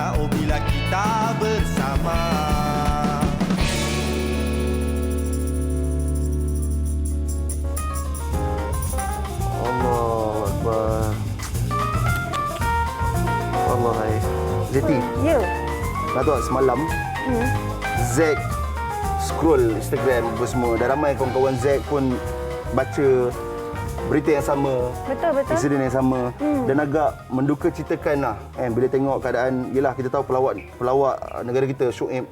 indah, oh bila kita bersama. Allah Akbar. Allah hai. Zeti, Ya. nak tahu tak semalam Zack scroll Instagram apa semua. Dah ramai kawan-kawan Zack pun baca berita yang sama, Betul. insiden yang sama dan agak menduka citakan lah kan bila tengok keadaan. Yelah, kita tahu pelawak negara kita Syuib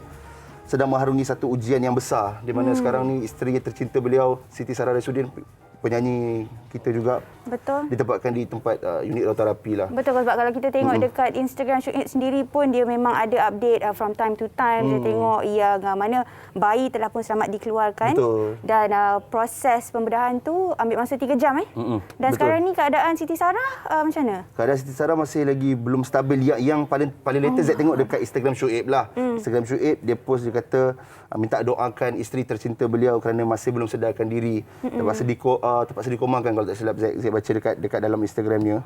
sedang mengharungi satu ujian yang besar di mana sekarang ni isteri tercinta beliau Siti Sarah Resudin, penyanyi kita juga, Betul. ditempatkan di tempat unit rawaterapi lah. Betul, sebab kalau kita tengok dekat Instagram Syuib sendiri pun dia memang ada update from time to time. Dia tengok yang mana bayi telah pun selamat dikeluarkan. Betul. Dan proses pembedahan tu ambil masa 3 jam. Dan Betul. sekarang ni keadaan Siti Sarah macam mana? Keadaan Siti Sarah masih lagi belum stabil. Yang paling latest saya tengok dekat Instagram Syuib lah. Instagram Syuib, dia post, dia kata minta doakan isteri tercinta beliau kerana masih belum sedarkan diri. Terpaksa dikomakan kalau tak silap saya baca dekat dalam Instagramnya.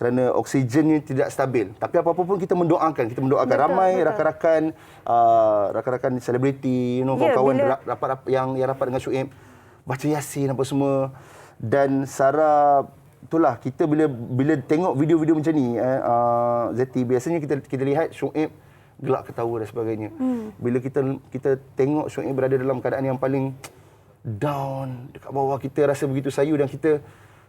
Kerana oksigennya tidak stabil. Tapi apa-apa pun kita mendoakan. Betul. Ramai rakan-rakan selebriti, kawan-kawan yang rapat dengan Syuib, baca Yasin apa semua. Dan Sarah, itulah kita bila tengok video-video macam ni, Zeti, biasanya kita lihat Syuib gelak ketawa dan sebagainya. Bila kita tengok Syuib berada dalam keadaan yang paling down, dekat bawah, kita rasa begitu sayu dan kita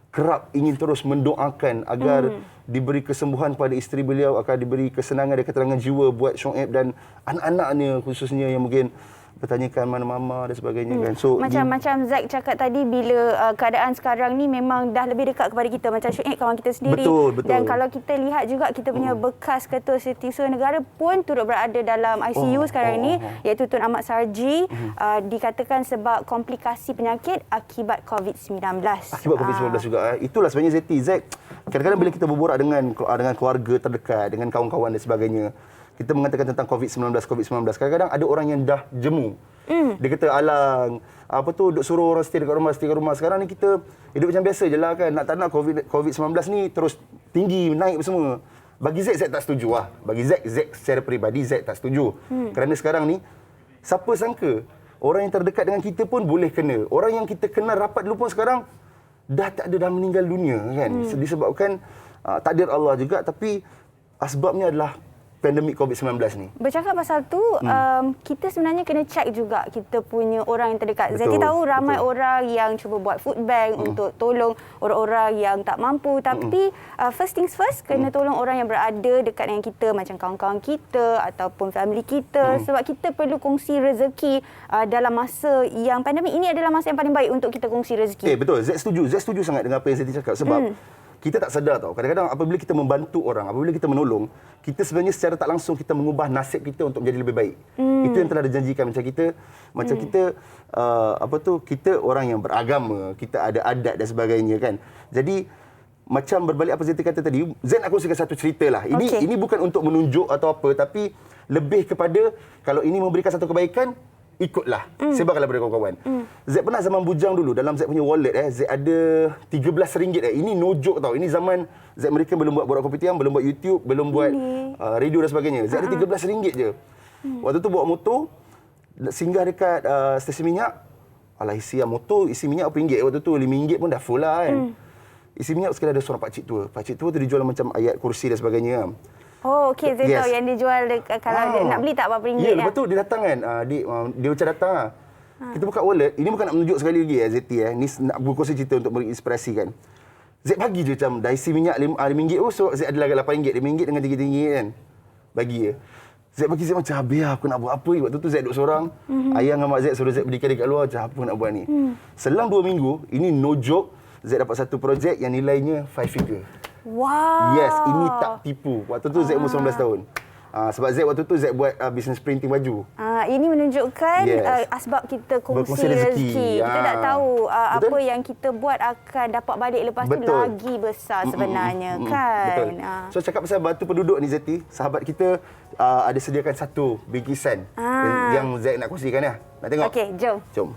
kerap ingin terus mendoakan agar diberi kesembuhan pada isteri beliau, akan diberi kesenangan dan keterangan jiwa buat Syuib dan anak-anaknya khususnya yang mungkin bertanyakan mana mama dan sebagainya kan. So Macam Zack cakap tadi, bila keadaan sekarang ni memang dah lebih dekat kepada kita. Macam Syuib kawan kita sendiri. Betul. Dan kalau kita lihat juga kita punya bekas Ketua Setiausaha Negara pun turut berada dalam ICU sekarang ni, iaitu Tun Ahmad Sarji, dikatakan sebab komplikasi penyakit akibat COVID-19. Akibat COVID-19 juga. Itulah sebenarnya Zack. Kadang-kadang bila kita berborak dengan keluarga terdekat, dengan kawan-kawan dan sebagainya, kita mengatakan tentang COVID-19. Kadang-kadang ada orang yang dah jemu. Dia kata, alang, duk suruh orang stay dekat rumah. Sekarang ni kita hidup macam biasa je lah kan. Nak tak nak COVID-19 ni terus tinggi, naik semua. Bagi Zack tak setuju lah. Bagi Zack secara peribadi, Zack tak setuju. Kerana sekarang ni, siapa sangka orang yang terdekat dengan kita pun boleh kena. Orang yang kita kenal rapat dulu pun sekarang dah meninggal dunia kan. Disebabkan takdir Allah juga, tapi asbabnya adalah pandemik COVID-19 ni. Bercakap pasal tu, kita sebenarnya kena check juga kita punya orang yang terdekat. Zeti tahu ramai orang yang cuba buat food bank untuk tolong orang-orang yang tak mampu. Tapi first things first, kena tolong orang yang berada dekat dengan kita, macam kawan-kawan kita ataupun family kita. Sebab kita perlu kongsi rezeki dalam masa yang pandemik ini adalah masa yang paling baik untuk kita kongsi rezeki. Betul. Zack setuju sangat dengan apa yang Zeti cakap. Sebab kita tak sedar tau. Kadang-kadang apabila kita membantu orang, apabila kita menolong, kita sebenarnya secara tak langsung kita mengubah nasib kita untuk menjadi lebih baik. Itu yang telah dijanjikan kita orang yang beragama, kita ada adat dan sebagainya kan. Jadi macam berbalik apa Zeti kata tadi, Zain aku kongsikan satu cerita lah. Ini bukan untuk menunjuk atau apa, tapi lebih kepada kalau ini memberikan satu kebaikan, ikutlah. Sebarkanlah kepada kawan-kawan. Zack pernah zaman bujang dulu, dalam Zack punya wallet Zack ada RM13. Ini no joke tau. Ini zaman Zack mereka belum buat Borak Kopitiam, belum buat YouTube, belum buat radio dan sebagainya. Zack ada RM13 je. Waktu tu bawa motor, singgah dekat stesen minyak. Alah, isi motor, isi minyak RM1. Waktu tu RM5 pun dah full lah kan. Isi minyak sekali ada seorang pakcik tua. Pakcik tua tu dia jual macam ayat kursi dan sebagainya. Oh, okey. Saya tahu yang dia jual kalau dia nak beli tak berapa ringgit. Ya, lepas tu dia datang kan. Dia macam datang lah. Kita buka wallet. Ini bukan nak menunjuk sekali lagi Zeti. Ni nak berkongsi cerita untuk menginspirasi kan. Zack bagi je macam dah isi minyak RM5. So Zack ada lagi RM8. RM5 dengan RM3 kan. Bagi je. Zack bagi Zack macam, habis aku nak buat apa ni. Waktu tu Zack duduk seorang. Ayah dengan mak Zack suruh Zack berdikari kat luar. Macam apa nak buat ni. Selang 2 minggu, ini no joke, Zack dapat satu projek yang nilainya 5 figure. Wow. Yes, ini tak tipu. Waktu tu Zack umur 19 tahun. Sebab Zack waktu tu Zack buat bisnes printing baju. Ini menunjukkan asbab kita kongsi rezeki. Kita tak tahu apa yang kita buat akan dapat balik lepas tu lagi besar sebenarnya kan. Betul. So cakap pasal bantu penduduk ni Zeti, sahabat kita ada sediakan satu bingkisan yang Zack nak kongsikan ya. Nak tengok? Okey, jom.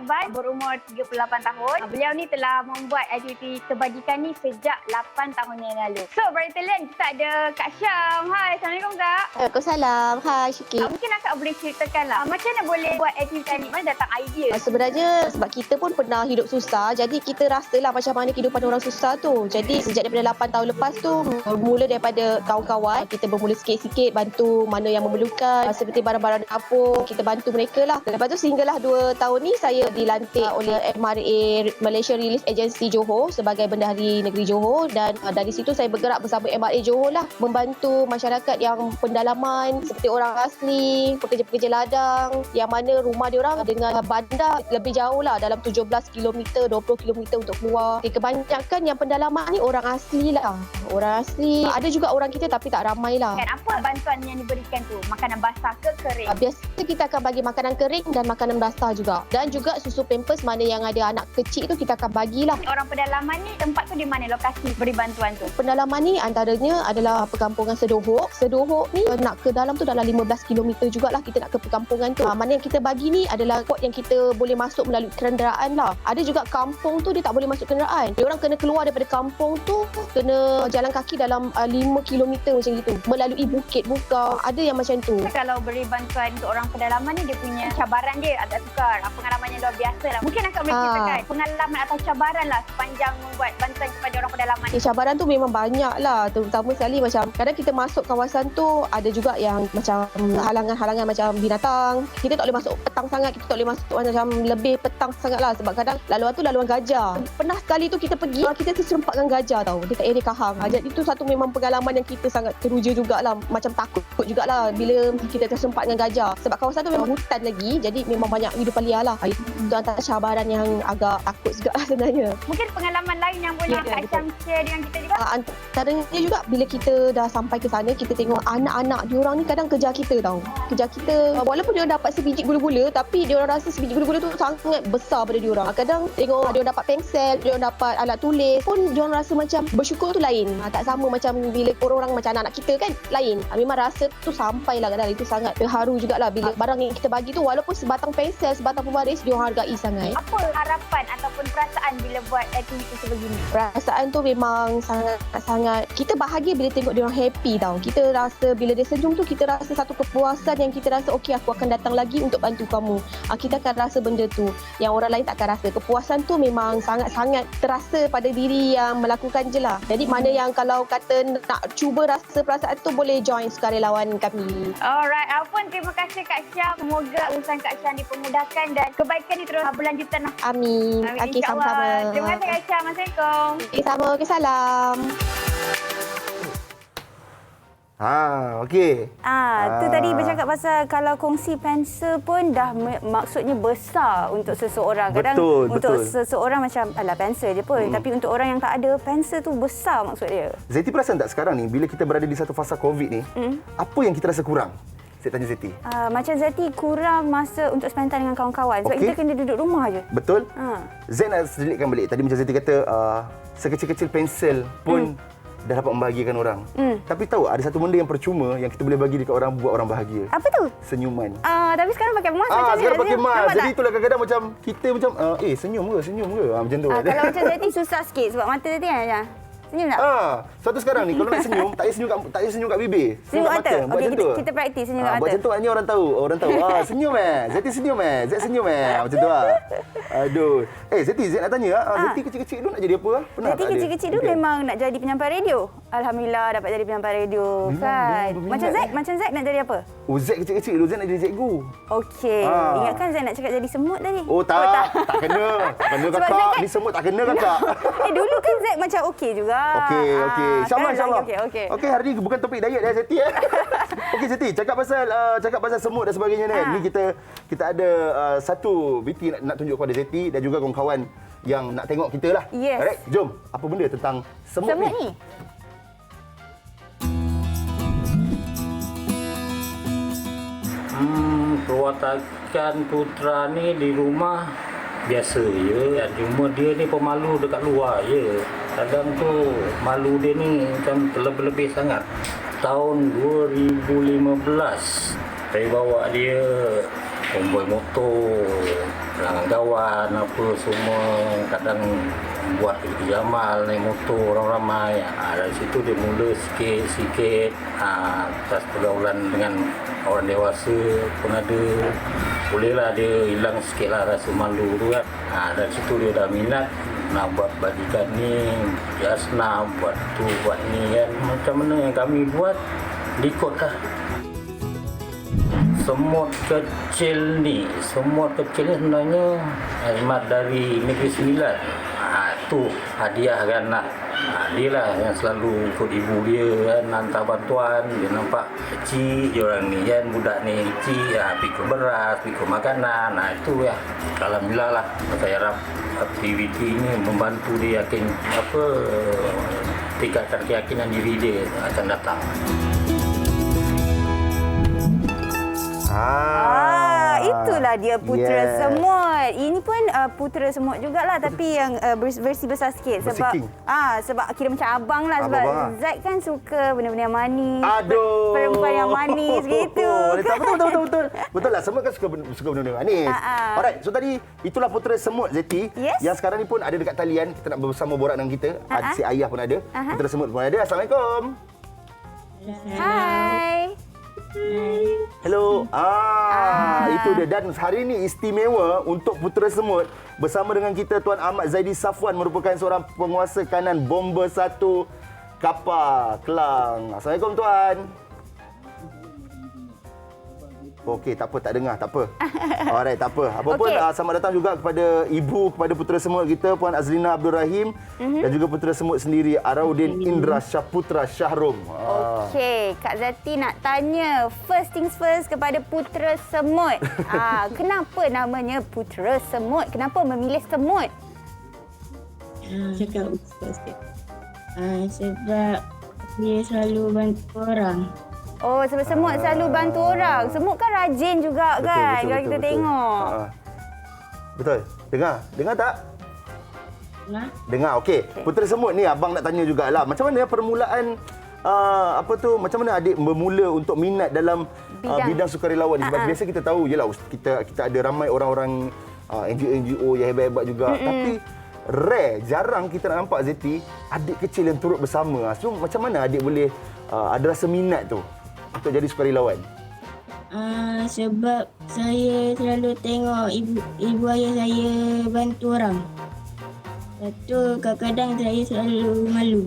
Syakban, berumur 38 tahun. Beliau ni telah membuat aktiviti kebajikan ni sejak 8 tahun yang lalu. So, Bright Talent, kita ada Kak Syam. Hai, Assalamualaikum Kak. Waalaikumsalam. Hai Syiki. Mungkin Akak boleh ceritakan lah, macam mana boleh buat aktiviti ni? Mana datang idea? Sebenarnya sebab kita pun pernah hidup susah, jadi kita rasalah macam mana kehidupan orang susah tu. Jadi sejak daripada 8 tahun lepas tu, bermula daripada kawan-kawan, kita bermula sikit-sikit bantu mana yang memerlukan, seperti barang-barang dapur, kita bantu mereka lah. Lepas tu sehinggalah 2 tahun ni saya dilantik oleh MRA Malaysia Relief Agency Johor sebagai Bendahari Negeri Johor, dan dari situ saya bergerak bersama MRA Johor lah, membantu masyarakat yang pendalaman seperti orang asli, pekerja-pekerja ladang yang mana rumah diorang dengan bandar lebih jauh lah, dalam 17 km, 20 km untuk keluar. Kebanyakan yang pendalaman ni orang asli lah. Orang asli. Ada juga orang kita tapi tak ramai lah. Kan apa bantuan yang diberikan tu? Makanan basah ke kering? Biasa kita akan bagi makanan kering dan makanan basah juga. Dan juga susu pampers, mana yang ada anak kecil tu kita akan bagilah. Orang pedalaman ni tempat tu di mana lokasi beri bantuan tu? Pendalaman ni antaranya adalah perkampungan Sedohok. Sedohok ni nak ke dalam tu dalam 15 km jugalah kita nak ke perkampungan tu. Mana yang kita bagi ni adalah kot yang kita boleh masuk melalui kenderaan lah. Ada juga kampung tu dia tak boleh masuk kenderaan. Dia orang kena keluar daripada kampung tu, kena jalan kaki dalam 5 km macam gitu. Melalui bukit buka. Ada yang macam tu. Kalau beri bantuan untuk orang pedalaman ni, dia punya cabaran dia agak sukar. Pengalaman yang luar biasa lah. Mungkin Akak boleh ceritakan pengalaman atau cabaran lah sepanjang membuat bantuan kepada orang pedalaman. Cabaran tu memang banyak lah. Terutama sekali macam kadang kita masuk kawasan tu ada juga yang macam halangan-halangan macam binatang. Kita tak boleh masuk petang sangat. Kita tak boleh masuk macam lebih petang sangat lah. Sebab kadang laluan tu laluan gajah. Pernah sekali tu kita pergi, kita terserempak dengan gajah tau. Dekat area Kahang. Jadi itu satu memang pengalaman yang kita sangat teruja jugalah. Macam takut jugalah bila kita terserempak dengan gajah. Sebab kawasan tu memang hutan lagi. Jadi memang banyak hidupan liar lah. Itu antara cabaran yang agak takut juga lah sebenarnya. Mungkin pengalaman lain yang boleh Kak Syam share dengan kita juga? Antaranya juga bila kita dah sampai ke sana, kita tengok anak-anak diorang ni kadang kejar kita tau. Kejar kita. Walaupun diorang dapat sebiji gula-gula, tapi diorang rasa sebiji gula-gula tu sangat besar pada diorang. Kadang tengok diorang dapat pensel, diorang dapat alat tulis pun diorang rasa macam bersyukur tu lain. Tak sama macam bila orang-orang macam anak-anak kita kan, lain. Memang rasa tu sampailah kadang. Itu sangat terharu jugalah bila barang yang kita bagi tu walaupun sebatang pensel, sebatang pembaris, diorang hargai sangat. Apa harapan ataupun perasaan bila buat aktiviti sebegini? Perasaan tu memang sangat kita bahagia bila tengok dia orang happy tau. Kita rasa bila dia senyum tu kita rasa satu kepuasan yang kita rasa okey, aku akan datang lagi untuk bantu kamu. Kita akan rasa benda tu yang orang lain tak akan rasa. Kepuasan tu memang sangat-sangat terasa pada diri yang melakukan je lah. Jadi mana yang kalau kata nak cuba rasa perasaan tu, boleh join sukarelawan kami. Alright, Alpun, terima kasih Kak Syam. Semoga urusan Kak Syam dipermudahkan dan kebaikan ni terus berlanjutan lah. Amin. Okey, sama-sama. Terima kasih Kak Syam. Assalamualaikum. Sama. Okay, salam. Okey. Tu tadi bercakap pasal kalau kongsi pensel pun dah maksudnya besar untuk seseorang. Kadang Betul, untuk betul. seseorang macam alah pensel je pun. Tapi untuk orang yang tak ada, pensel tu besar maksud dia. Zeti perasan tak sekarang ni bila kita berada di satu fasa COVID ni, apa yang kita rasa kurang? Saya tanya Zeti. Macam Zeti kurang masa untuk spend time dengan kawan-kawan. Sebab kita kena duduk rumah je. Betul? Zain nak selitkan balik. Tadi macam Zeti kata, sekecil-kecil pensel pun dah dapat membahagiakan orang. Tapi tahu ada satu benda yang percuma yang kita boleh bagi dekat orang, buat orang bahagia. Apa tu? Senyuman. Tapi sekarang pakai mask macam ni. Sekarang pakai mask. Jadi tak? itulah kadang-kadang macam kita macam senyum ke? Macam tu. Kalau macam Zeti susah sikit sebab mata Zeti kan macam senyum tak? Suatu sekarang ni kalau nak senyum, tak payah senyum kat bibir. Senyum kat mata. Buat macam tu. Kita praktis senyum kat mata. Buat macam tu maknanya orang tahu. Senyum Zeti senyum Zet senyum macam tu lah. Aduh. Zeti, Zet nak tanya Zeti kecil-kecil dulu nak jadi apa? Pernah Zeti kecil-kecil dulu memang nak jadi penyampai radio. Alhamdulillah dapat jadi penyampai radio kan. Macam Zek nak jadi apa? Zek kecil-kecil dulu Zek nak jadi cikgu. Okey. Ingatkan Zek nak cakap jadi semut tadi. Tak kena. Tak kena kakak. Ni semut tak kena kakak. Dulu kan Zek macam okey juga. Okey. InsyaAllah. Okey. Hari ni bukan topik diet dah Zeti. Okey Zeti, cakap pasal semut dan sebagainya ni. Ni kita ada satu BT nak tunjuk kepada Zeti dan juga kawan-kawan yang nak tengok kita lah. Yes. Alright, jom. Apa benda tentang semut ni? Perwatakan Putra ni di rumah biasa je. Cuma dia ni pemalu dekat luar je. Kadang tu malu dia ni macam terlebih-lebih sangat. Tahun 2015 saya bawa dia konvoi motor dengan kawan apa semua, kadang buat kerja amal naik motor orang ramai. Dari situ dia mula sikit-sikit atas pergaulan dengan orang dewasa pun ada. Bolehlah dia hilang sikitlah rasa malu tu kan. Dari situ dia dah minat nak buat bajikan ni, dia senang buat tu buat ni kan. Macam mana yang kami buat diikutlah. Semut kecil ni sebenarnya khidmat dari Negeri Sembilan. Tu hadiah kan nak. Dia lah yang selalu ikut ibu dia kan, hantar bantuan. Dia nampak kecil je orang ni kan, budak ni kecil, pikul beras, pikul makanan. Itu ya. Alhamdulillah lah. Saya harap aktiviti ini membantu dia yakin tingkatkan keyakinan diri dia akan datang. Itulah dia putera semut. Ini pun putera semut jugalah, tapi yang versi besar sikit sebab sebab kira macam abang lah, sebab Zaid kan suka benda-benda yang manis. Aduh. Perempuan yang manis gitu. Betul lah, semut kan suka benda-benda manis. Alright, so tadi itulah putera semut Zeti. Yes. Yang sekarang ni pun ada dekat talian. Kita nak bersama borak dengan kita. Si ayah pun ada. Putera semut pun ada. Assalamualaikum. Hai. Hello. Itu dia. Dan hari ini istimewa untuk putera semut bersama dengan kita Tuan Ahmad Zaidi Safwan, merupakan seorang penguasa kanan Bomber 1 Kapar Kelang. Assalamualaikum Tuan. Okey, tak apa, tak dengar, tak apa. Alright, tak apa. Apa pun selamat datang juga kepada ibu, kepada putera semut kita Puan Azlina Abdul Rahim dan juga putera semut sendiri Araudin Indra Syahputra Syahrum. Okey, Kak Zati nak tanya first things first kepada putera semut. Kenapa namanya putera semut? Kenapa memilih semut? Cakap sikit. Sebab dia selalu bantu orang. Oh, sebab semut selalu bantu orang. Semut kan rajin juga kan, kalau kita tengok. Betul. Dengar tak? Dengar. Okey. Putera semut ni abang nak tanya jugalah. Macam mana permulaan macam mana adik bermula untuk minat dalam bidang sukarelawan ni? Sebab biasa kita tahu jelah kita ada ramai orang-orang NGO yang hebat-hebat juga. Tapi jarang kita nak nampak Zeti adik kecil yang turut bersama. So macam mana adik boleh ada rasa minat tu untuk jadi sukarelawan? Sebab saya selalu tengok ibu ayah saya bantu orang. Lepas tu kadang-kadang saya selalu malu.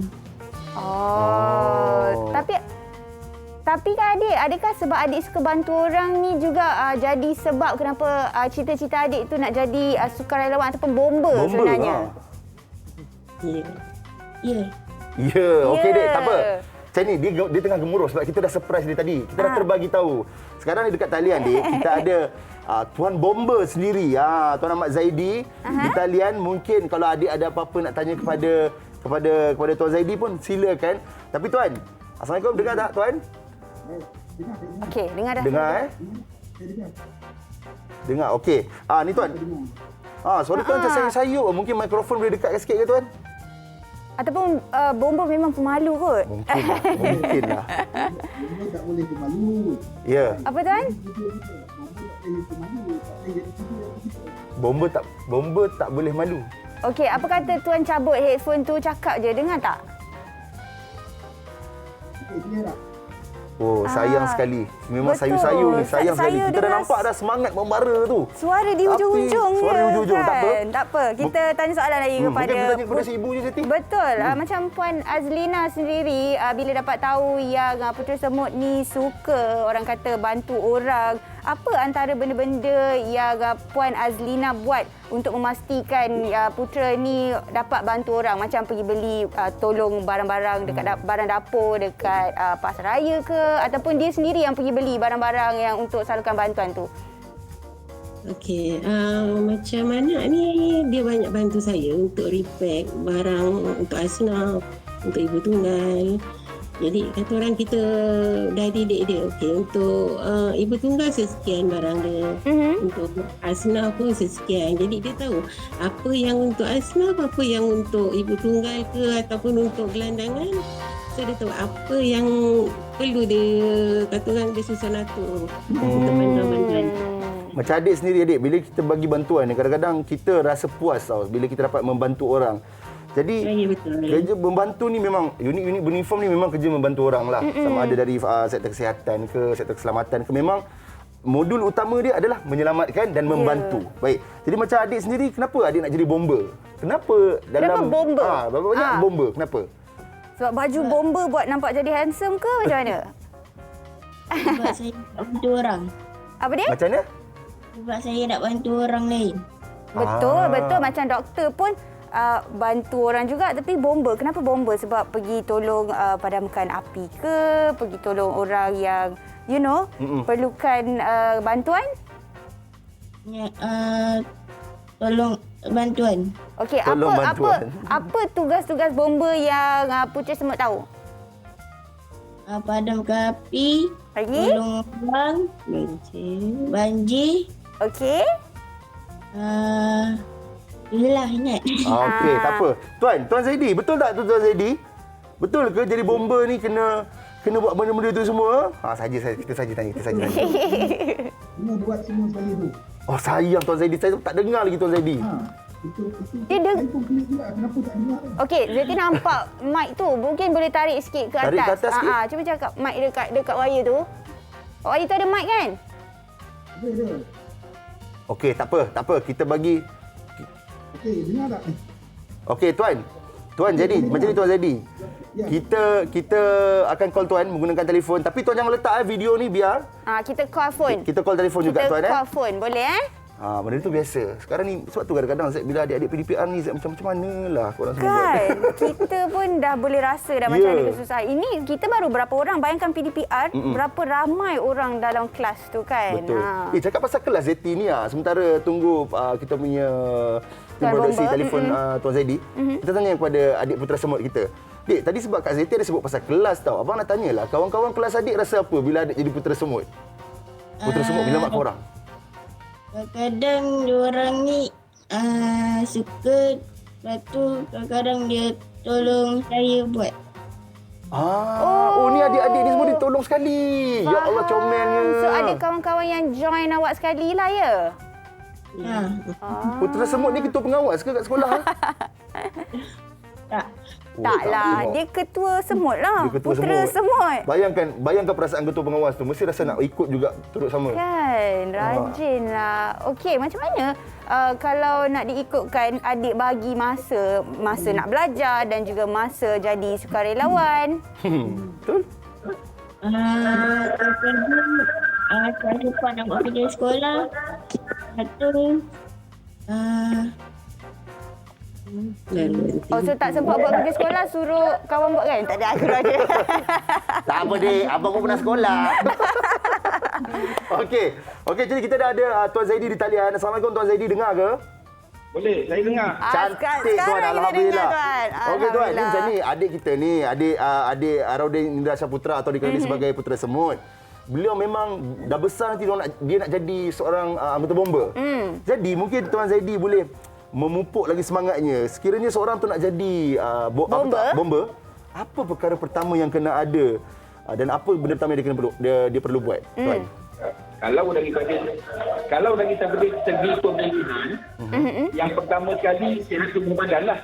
Tapi kan adakah sebab adik suka bantu orang ni juga jadi sebab kenapa cita-cita adik tu nak jadi sukarelawan ataupun bomber sebenarnya? Ya. Okey dek, tak apa. Macam ni, dia tengah gemuruh sebab kita dah surprise dia tadi. Kita dah terbagi tahu. Sekarang ni dekat talian kita ada Tuan Bomber sendiri, Tuan Ahmad Zaidi di talian. Mungkin kalau adik ada apa-apa nak tanya kepada Tuan Zaidi pun silakan. Tapi Tuan, Assalamualaikum, dengar tak Tuan? Okey, dengar dah. Dengar Dengar, okey. Ni Tuan. Suara Tuan macam sayup-sayup. Mungkin mikrofon boleh dekatkan sikit ke Tuan? Ataupun bomber memang pemalu kot? Mungkin lah. Bomber tak boleh pemalu. Ya. Apa Tuan? Bomber tak boleh malu. Okey, apa kata Tuan cabut headphone tu, cakap je, dengar tak? Oh, sayang sekali. Memang sayu-sayu ni. Sayang sekali. Kita dah nampak dah semangat membara tu. Suara di hujung-hujung je. Suara di hujung-hujung. Kan? Tak apa. Kita tanya soalan lagi kepada... Mungkin kita tanya kepada si ibu je, Siti. Betul. Macam Puan Azlina sendiri, bila dapat tahu yang putera semut ni suka, orang kata, bantu orang, apa antara benda-benda yang Puan Azlina buat untuk memastikan putera ni dapat bantu orang? Macam pergi beli tolong barang-barang dekat barang dapur dekat pasaraya ke, ataupun dia sendiri yang pergi beli barang-barang yang untuk salurkan bantuan tu? Okey, macam mana ni dia banyak bantu saya untuk repack barang untuk Asnaf, untuk ibu tunggal. Jadi kata orang kita dah didik dia, okey, untuk ibu tunggal sesekian barang dia, untuk Asnaf pun sesekian. Jadi dia tahu apa yang untuk Asnaf, apa yang untuk ibu tunggal ke ataupun untuk gelandangan. So dia tahu apa yang perlu dia, kata orang dia susun atur untuk bantuan-bantuan. Macam adik sendiri, adik, bila kita bagi bantuan ni, kadang-kadang kita rasa puas tau bila kita dapat membantu orang. Jadi Ya, betul. kerja membantu ni memang unit-unit beruniform ni memang kerja membantu orang lah. Sama ada dari sektor kesihatan ke, sektor keselamatan ke, memang modul utama dia adalah menyelamatkan dan membantu. Baik. Jadi macam adik sendiri, kenapa adik nak jadi bomber? Kenapa bomber? Banyak bomber. Kenapa? Sebab baju bomber buat nampak jadi handsome ke macam mana? Sebab saya nak bantu orang. Apa dia? Macam mana? Sebab saya nak bantu orang lain. Betul. Macam doktor pun bantu orang juga, tapi bomber. Kenapa bomber? Sebab pergi tolong padamkan api ke, pergi tolong orang yang perlukan bantuan? Ya, tolong bantuan. Okey, Tolong bantuan. apa tugas-tugas bomber yang Puteri Semut tahu? Padamkan api, Lagi? tolong orang, banjir. Okey. Itulah ingat. Okey, tak apa. Tuan Zaidi, betul tak Tuan Zaidi? Betul ke jadi bomber ni kena buat benda-benda tu semua? Kita saja tanya. Semua buat semua sekali tu. Oh, sayang Tuan Zaidi, saya tak dengar lagi Tuan Zaidi. Itu Dia saya pun klik juga. Kenapa tak dengar? Okey, Zeti nampak mic tu. Mungkin boleh tarik sikit ke atas. Tarik ke atas sikit? Cuba cakap mic dekat wire tu. Wire tu ada mic kan? Ada. Okey, tak apa. Kita bagi. Okey, dengar tak? Okey, Tuan jadi macam ni Tuan Zaidi. Ya. Kita akan call Tuan menggunakan telefon, tapi Tuan jangan letak video ni biar. Kita call phone. Kita call telefon juga Tuan. Kita call phone. Boleh Benda tu biasa. Sekarang ni sebab tu kadang-kadang Zaid, bila adik-adik PDPR ni Zaid, macam manalah korang semua buat. Kan? Kita pun dah boleh rasa dah macam mana kesusahan. Ini kita baru berapa orang, bayangkan PDPR, berapa ramai orang dalam kelas tu kan. Betul. Cakap pasal kelas Zeti ni sementara tunggu kita punya tim produksi telefon Tuan Zaidi, kita tanya kepada adik Putera Semut kita. Dik, tadi sebab Kak Zeti ada sebut pasal kelas tau. Abang nak tanyalah, kawan-kawan kelas adik rasa apa bila adik jadi Putera Semut? Putera Semut bila mak korang? Kadang-kadang diorang ni suka, lepas tu kadang-kadang dia tolong saya buat. Ni adik-adik ni semua ditolong sekali. Ya Allah, comelnya. So ada kawan-kawan yang join awak sekali lah ya? Putera Semut ni ketua pengawas ke kat sekolah? Tak. Taklah, dia ketua semut lah. Dia ketua Putera Semut. Bayangkan perasaan ketua pengawas tu. Mesti rasa nak ikut juga turut sama. Kan, rajin lah. Okey, macam mana kalau nak diikutkan adik bagi masa nak belajar dan juga masa jadi sukarelawan? Betul? Kadang-kadang tak sempat nak buat kerja sekolah. Lepas tu So tak sempat buat kerja sekolah, suruh kawan buat kan? Tak ada, aku raja. Tak apa dik, abang pun pernah sekolah. Okey, jadi kita dah ada Tuan Zaidi di talian. Assalamualaikum Tuan Zaidi, dengar ke? Boleh, saya dengar. Cantik Tuan, alhamdulillah. Okey Tuan, ni macam ni adik kita ni, adik Araudin Indra Syaputra atau dikenali sebagai Putera Semut. Beliau memang dah besar nanti dia nak jadi seorang anggota bomber. Jadi mungkin Tuan Zaidi boleh memupuk lagi semangatnya. Sekiranya seorang tu nak jadi bomber, apa perkara pertama yang kena ada dan apa benda pertama yang dia perlu buat, Tuan? Kalau dari segi pemilihan, yang pertama sekali sihat tubuh badan lah.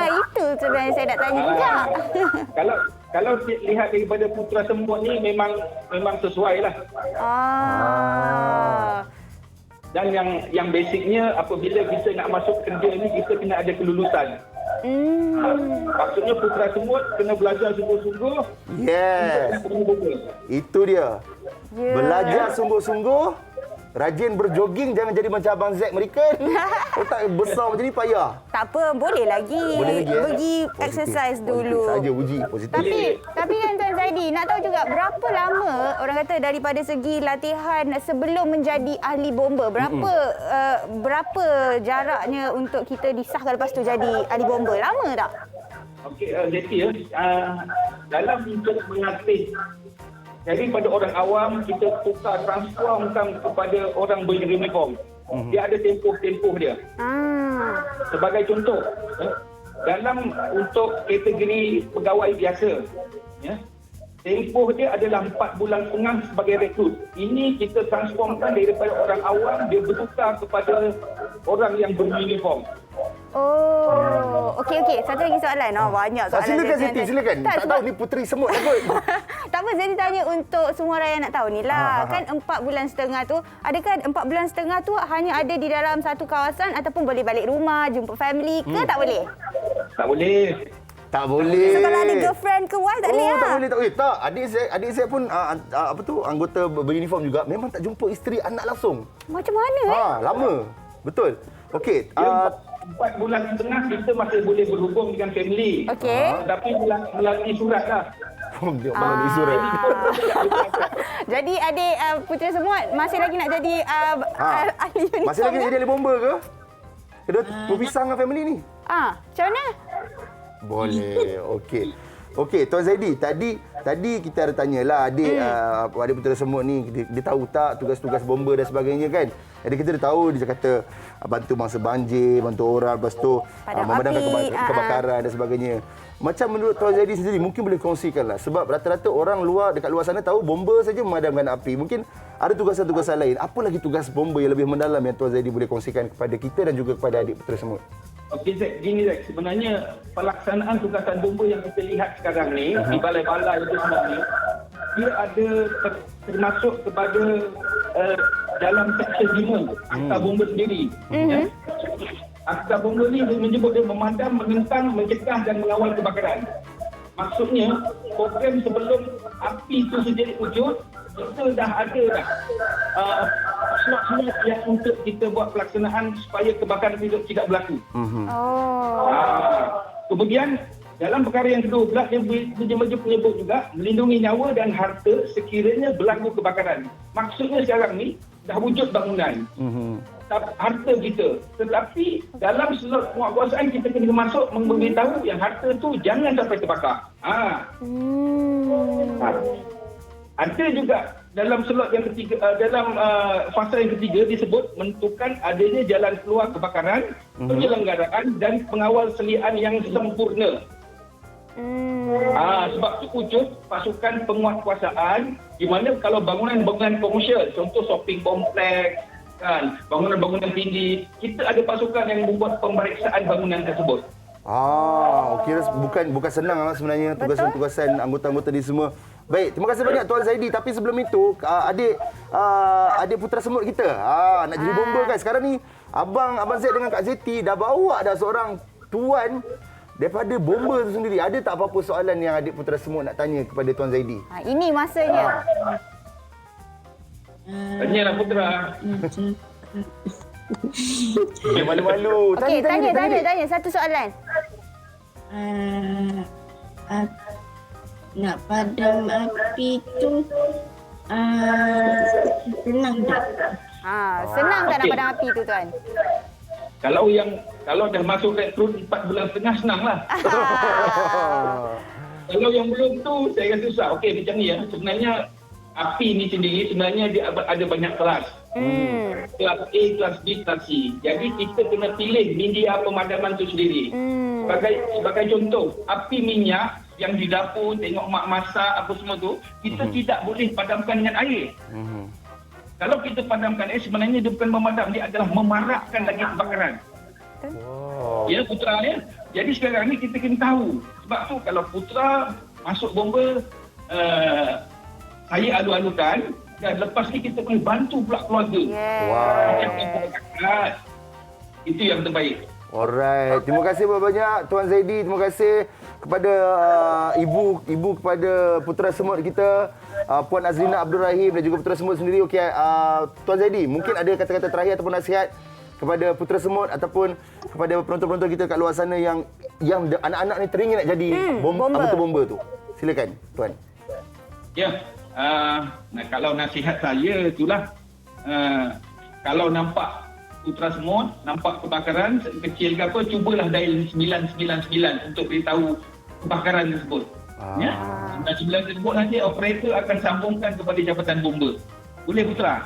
Itu sebenarnya saya nak tanya juga. Kalau lihat daripada Putera Semut ni memang sesuai lah. Dan yang basicnya apabila kita nak masuk kerja ni kita kena ada kelulusan. Maksudnya Putera Semut kena belajar sungguh-sungguh. Yes. Itu dia. Belajar sungguh-sungguh. Rajin berjoging, jangan jadi macam Abang Zack mereka. Otak besar macam ni payah. Tak apa, boleh lagi. Pergi exercise dulu. Saja uji positif. Tapi kan Tuan Zaidi, nak tahu juga berapa lama orang kata daripada segi latihan sebelum menjadi ahli bomber, berapa jaraknya untuk kita disahkan lepas tu jadi ahli bomber? Lama tak? Okey, Zeti dalam untuk melatih. Jadi pada orang awam kita transformkan kepada orang beruniform. Dia ada tempoh dia. Sebagai contoh, dalam untuk kategori pegawai biasa, tempoh dia adalah 4 bulan setengah sebagai rekrut. Ini kita transformkan daripada orang awam, dia bertukar kepada orang yang beruniform. Oh, okey. Satu lagi soalan. Banyak soalan. Silakan Zeti. Siti, silakan. Tak, Tak tahu ni puteri semut lah kot. tak apa, Zeti tanya untuk semua orang yang nak tahu ni lah. Kan 4 bulan setengah tu, adakah 4 bulan setengah tu hanya ada di dalam satu kawasan ataupun boleh balik rumah, jumpa family ke tak boleh? Tak boleh. Tak boleh. So kalau ada girlfriend ke wife tak boleh lah? Tak boleh, tak boleh. Tak, adik saya pun anggota beruniform juga. Memang tak jumpa isteri anak langsung. Macam mana Lama. Betul. Okey. 4 bulan setengah kita masih boleh berhubung dengan family. Okey. Tapi melalui surat lah. Dia melalui surat. Jadi adik putera semua masih lagi nak jadi ahli uniform? Masih lagi nak jadi ahli bomba ke? Kena berpisah dengan family ni? Macam mana? Boleh. Okey, Tuan Zaidi, tadi kita ada tanyalah adik putera semut ni dia tahu tak tugas-tugas bomba dan sebagainya kan. Jadi kita dah tahu dia kata bantu mangsa banjir, bantu orang, lepas tu memadamkan kebakaran dan sebagainya. Macam menurut Tuan Zaidi sendiri mungkin boleh kongsikanlah sebab rata-rata orang dekat luar sana tahu bomba saja memadamkan api. Mungkin ada tugasan-tugasan lain. Apa lagi tugas bomba yang lebih mendalam yang Tuan Zaidi boleh kongsikan kepada kita dan juga kepada adik putera semut? Okey Zack, gini Zack, sebenarnya pelaksanaan tugasan bomba yang kita lihat sekarang ni di balai-balai itu sebenarnya dia ada termasuk kepada dalam section 5 Akta Bomba sendiri. Akta Bomba ni menyebut dia memadam, mengentang, mencegah dan mengawal kebakaran. Maksudnya program sebelum api itu sendiri wujud, kita dah ada slot-slot yang untuk kita buat pelaksanaan supaya kebakaran itu tidak berlaku. Kemudian dalam perkara yang kedua pula dia menyebut juga melindungi nyawa dan harta sekiranya berlaku kebakaran. Maksudnya sekarang ni dah wujud bangunan. Harta kita. Tetapi dalam slot penguatkuasaan kita kena masuk memberitahu yang harta tu jangan sampai terbakar. Ada juga dalam slot yang ketiga, dalam fasa yang ketiga disebut menentukan adanya jalan keluar kebakaran, penyelenggaraan dan pengawal selian yang sempurna. Sebab itu wujud pasukan penguatkuasaan di mana kalau bangunan-bangunan komersial, contoh shopping kompleks, kan, bangunan-bangunan tinggi, kita ada pasukan yang membuat pemeriksaan bangunan tersebut. Okey, bukan senang lah sebenarnya tugasan-tugasan anggota-anggota ni semua. Baik, terima kasih banyak Tuan Zaidi. Tapi sebelum itu, adik putera semut kita nak jadi bomba kan. Sekarang ni Abang Zaid dengan Kak Zeti dah bawa dah seorang tuan daripada bomba tu sendiri. Ada tak apa-apa soalan yang adik putera semut nak tanya kepada Tuan Zaidi? Ini masanya. Tanyalah putera. Malu-malu. Okey, tanya satu soalan. Nak padam api tu senang tak? Senang tak nak padam api tu Tuan? Kalau dah masuk rekrut 4 bulan setengah senanglah. Kalau yang belum tu saya rasa susah. Okey macam ni ya. Sebenarnya api ni sendiri sebenarnya dia ada banyak kelas. Kelas A, kelas B, kelas C. Jadi kita kena pilih media pemadaman tu sendiri. Sebagai contoh, api minyak yang di dapur, tengok mak masak apa semua tu, kita tidak boleh padamkan dengan air. Kalau kita padamkan air, sebenarnya dia bukan memadam, dia adalah memarakkan lagi kebakaran. Ya Putra ya. Jadi sekarang ni kita kena tahu. Sebab tu kalau Putra masuk bomba, saya alu-alukan dan lepas ni kita boleh bantu pula keluarga. Itu yang terbaik. Alright, terima kasih banyak Tuan Zaidi, terima kasih kepada ibu kepada putera semut kita, Puan Azrina Abdul Rahim dan juga putera semut sendiri. Okey, Tuan Zaidi, mungkin ada kata-kata terakhir ataupun nasihat kepada putera semut ataupun kepada penonton-penonton kita kat luar sana yang anak-anak ni teringin nak jadi anggota bomba tu. Silakan, Tuan. Ya, kalau nasihat saya itulah, kalau nampak putera semut, nampak kebakaran kecil ke apa, cubalah dial 999 untuk beritahu kebakaran tersebut. Ya, 999 tersebut nanti operator akan sambungkan kepada jabatan bomba. Boleh Putera?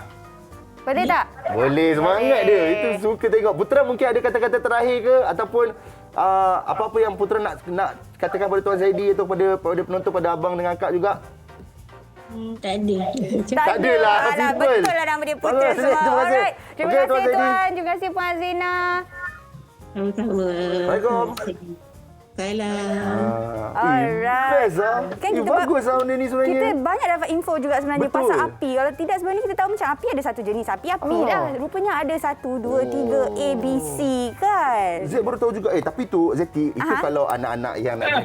Boleh tak? Boleh, semangat dia. Itu suka tengok. Putera mungkin ada kata-kata terakhir ke ataupun apa-apa yang Putera nak katakan pada Tuan Zaidi atau pada penonton, pada abang dengan akak juga? Tak ada. Tak adalah, Alah, simple. betul lah nama dia Putra Bagus, semua. terima kasih. Alright. Terima Okey, kasih Tuan Zaidi. Tuan. Terima kasih Puan Azina. Sama-sama. Assalamualaikum. Salam. Alright. Best lah. Kan kita bagus lah benda ni sebenarnya. Kita banyak dapat info juga sebenarnya Betul. pasal api. Kalau tidak sebenarnya kita tahu macam api ada satu jenis api dah. Rupanya ada 1, 2, 3 A, B, C kan. Z baru tahu juga. Tapi tu Zeti, itu kalau anak-anak yang nak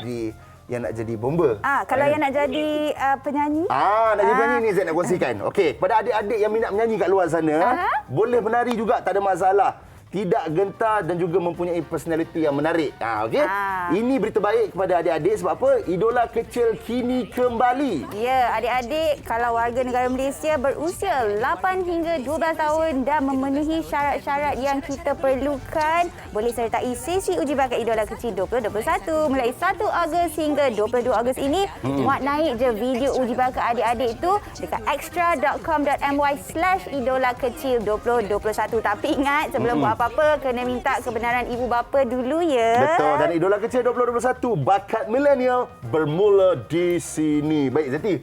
jadi bomba. Kalau yang nak jadi penyanyi. Nak jadi penyanyi ni Z nak kongsikan. Okey, kepada adik-adik yang minat menyanyi kat luar sana, boleh menari juga, tak ada masalah. Tidak gentar dan juga mempunyai personaliti yang menarik. Okey. Ini berita baik kepada adik-adik sebab apa? Idola kecil kini kembali. Ya, adik-adik kalau warga negara Malaysia berusia 8 hingga 12 tahun dan memenuhi syarat-syarat yang kita perlukan, boleh sertai sesi uji bakat Idola Kecil 2021 mulai 1 Ogos hingga 22 Ogos ini. Muat naik je video uji bakat adik-adik itu dekat extra.com.my/idola kecil 2021. Tapi ingat, sebelum buat apa-apa kena minta kebenaran ibu bapa dulu ya. Betul. Dan Idola Kecil 2021 bakat milenial bermula di sini. Baik Zeti.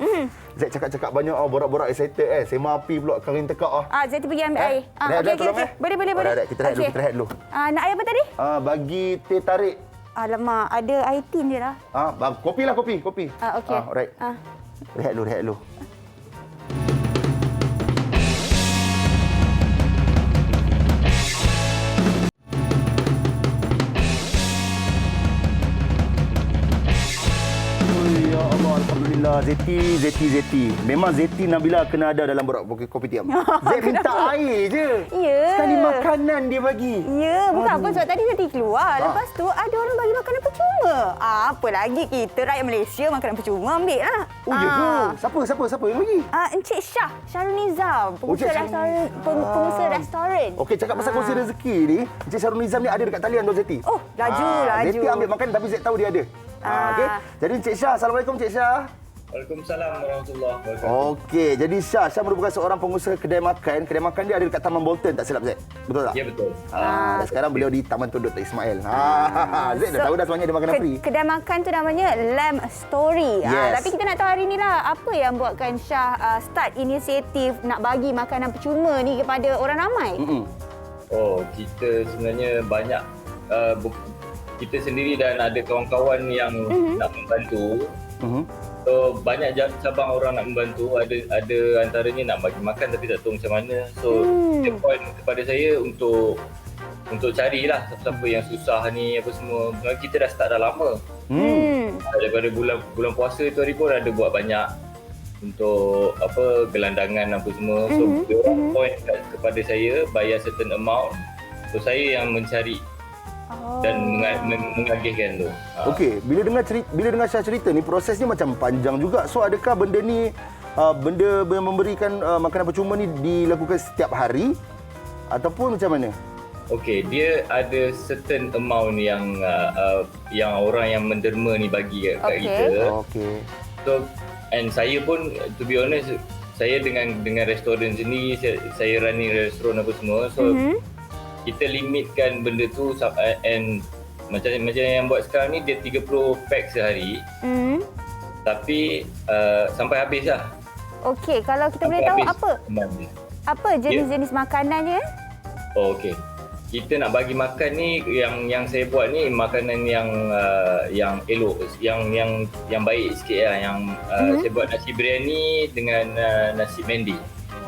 Zek cakap-cakap banyak borak-borak excited sema api pula kering tekak Zeti pergi ambil air. Okey. Boleh. Kita rehat dulu. Nak air apa tadi? Bagi teh tarik. Alamak, ada air tin je lah. Kopi lah, kopi. Okey. Alright. Rehat dulu. Ya Allah, alhamdulillah. Zeti. Memang Zeti Nabila kena ada dalam borak kopi tiam. Zet minta air je. Ya. Sekali makanan dia bagi. Ya, bukan apa sebab tadi Zeti keluar. Lepas tu ada orang bagi makanan percuma. Apa lagi kita rakyat Malaysia makanan percuma ambil lah. Oh ya ke? Siapa yang bagi? Encik Shah Syarul Nizam, pengusaha restoran. Okey, cakap pasal kongsi rezeki ni, Encik Syarul Nizam ni ada dekat talian Tuan Zeti. Oh, laju. Zeti ambil makan tapi Zeti tahu dia ada. Okey. Jadi Encik Syah, Assalamualaikum Encik Syah. Waalaikumsalam warahmatullahi wabarakatuh. Okey, jadi Syah merupakan seorang pengusaha kedai makan. Kedai makan dia ada dekat Taman Bolton, tak silap Zek? Betul tak? Ya, betul. Dan sekarang beliau di Taman Tun Dr. Ismail. Zek dah tahu dah sebenarnya ada makanan free. Kedai makan tu namanya Lamb Story. Yes. Tapi kita nak tahu hari ni lah, apa yang buatkan Syah start inisiatif nak bagi makanan percuma ni kepada orang ramai? Kita sebenarnya banyak kita sendiri dan ada kawan-kawan yang nak membantu. So banyak cabang orang nak membantu, ada antaranya nak bagi makan tapi tak tahu macam mana. So the point kepada saya untuk carilah siapa yang susah ni apa semua. Kita dah start dah lama. Daripada bulan puasa tu hari pun ada buat banyak untuk gelandangan apa semua. So dia orang point kepada saya bayar certain amount. So saya yang mencari dan mengagihkan tu. Okey, bila dengar Syah cerita ni prosesnya macam panjang juga. So adakah benda ni benda yang memberikan makanan percuma ni dilakukan setiap hari ataupun macam mana? Okey, dia ada certain amount yang orang yang menderma ni bagi kat kita. Okey. So and saya pun to be honest, saya dengan restoran sini, saya running restoran apa semua. So kita limitkan benda tu and macam yang buat sekarang ni dia 30 pack sehari. Tapi sampai habis lah. Okey, kalau kita boleh tahu apa jenis-jenis makanannya? Okey. Kita nak bagi makan ni yang saya buat ni makanan yang elok, yang baik sikit lah. Yang saya buat nasi biryani dengan nasi mendi.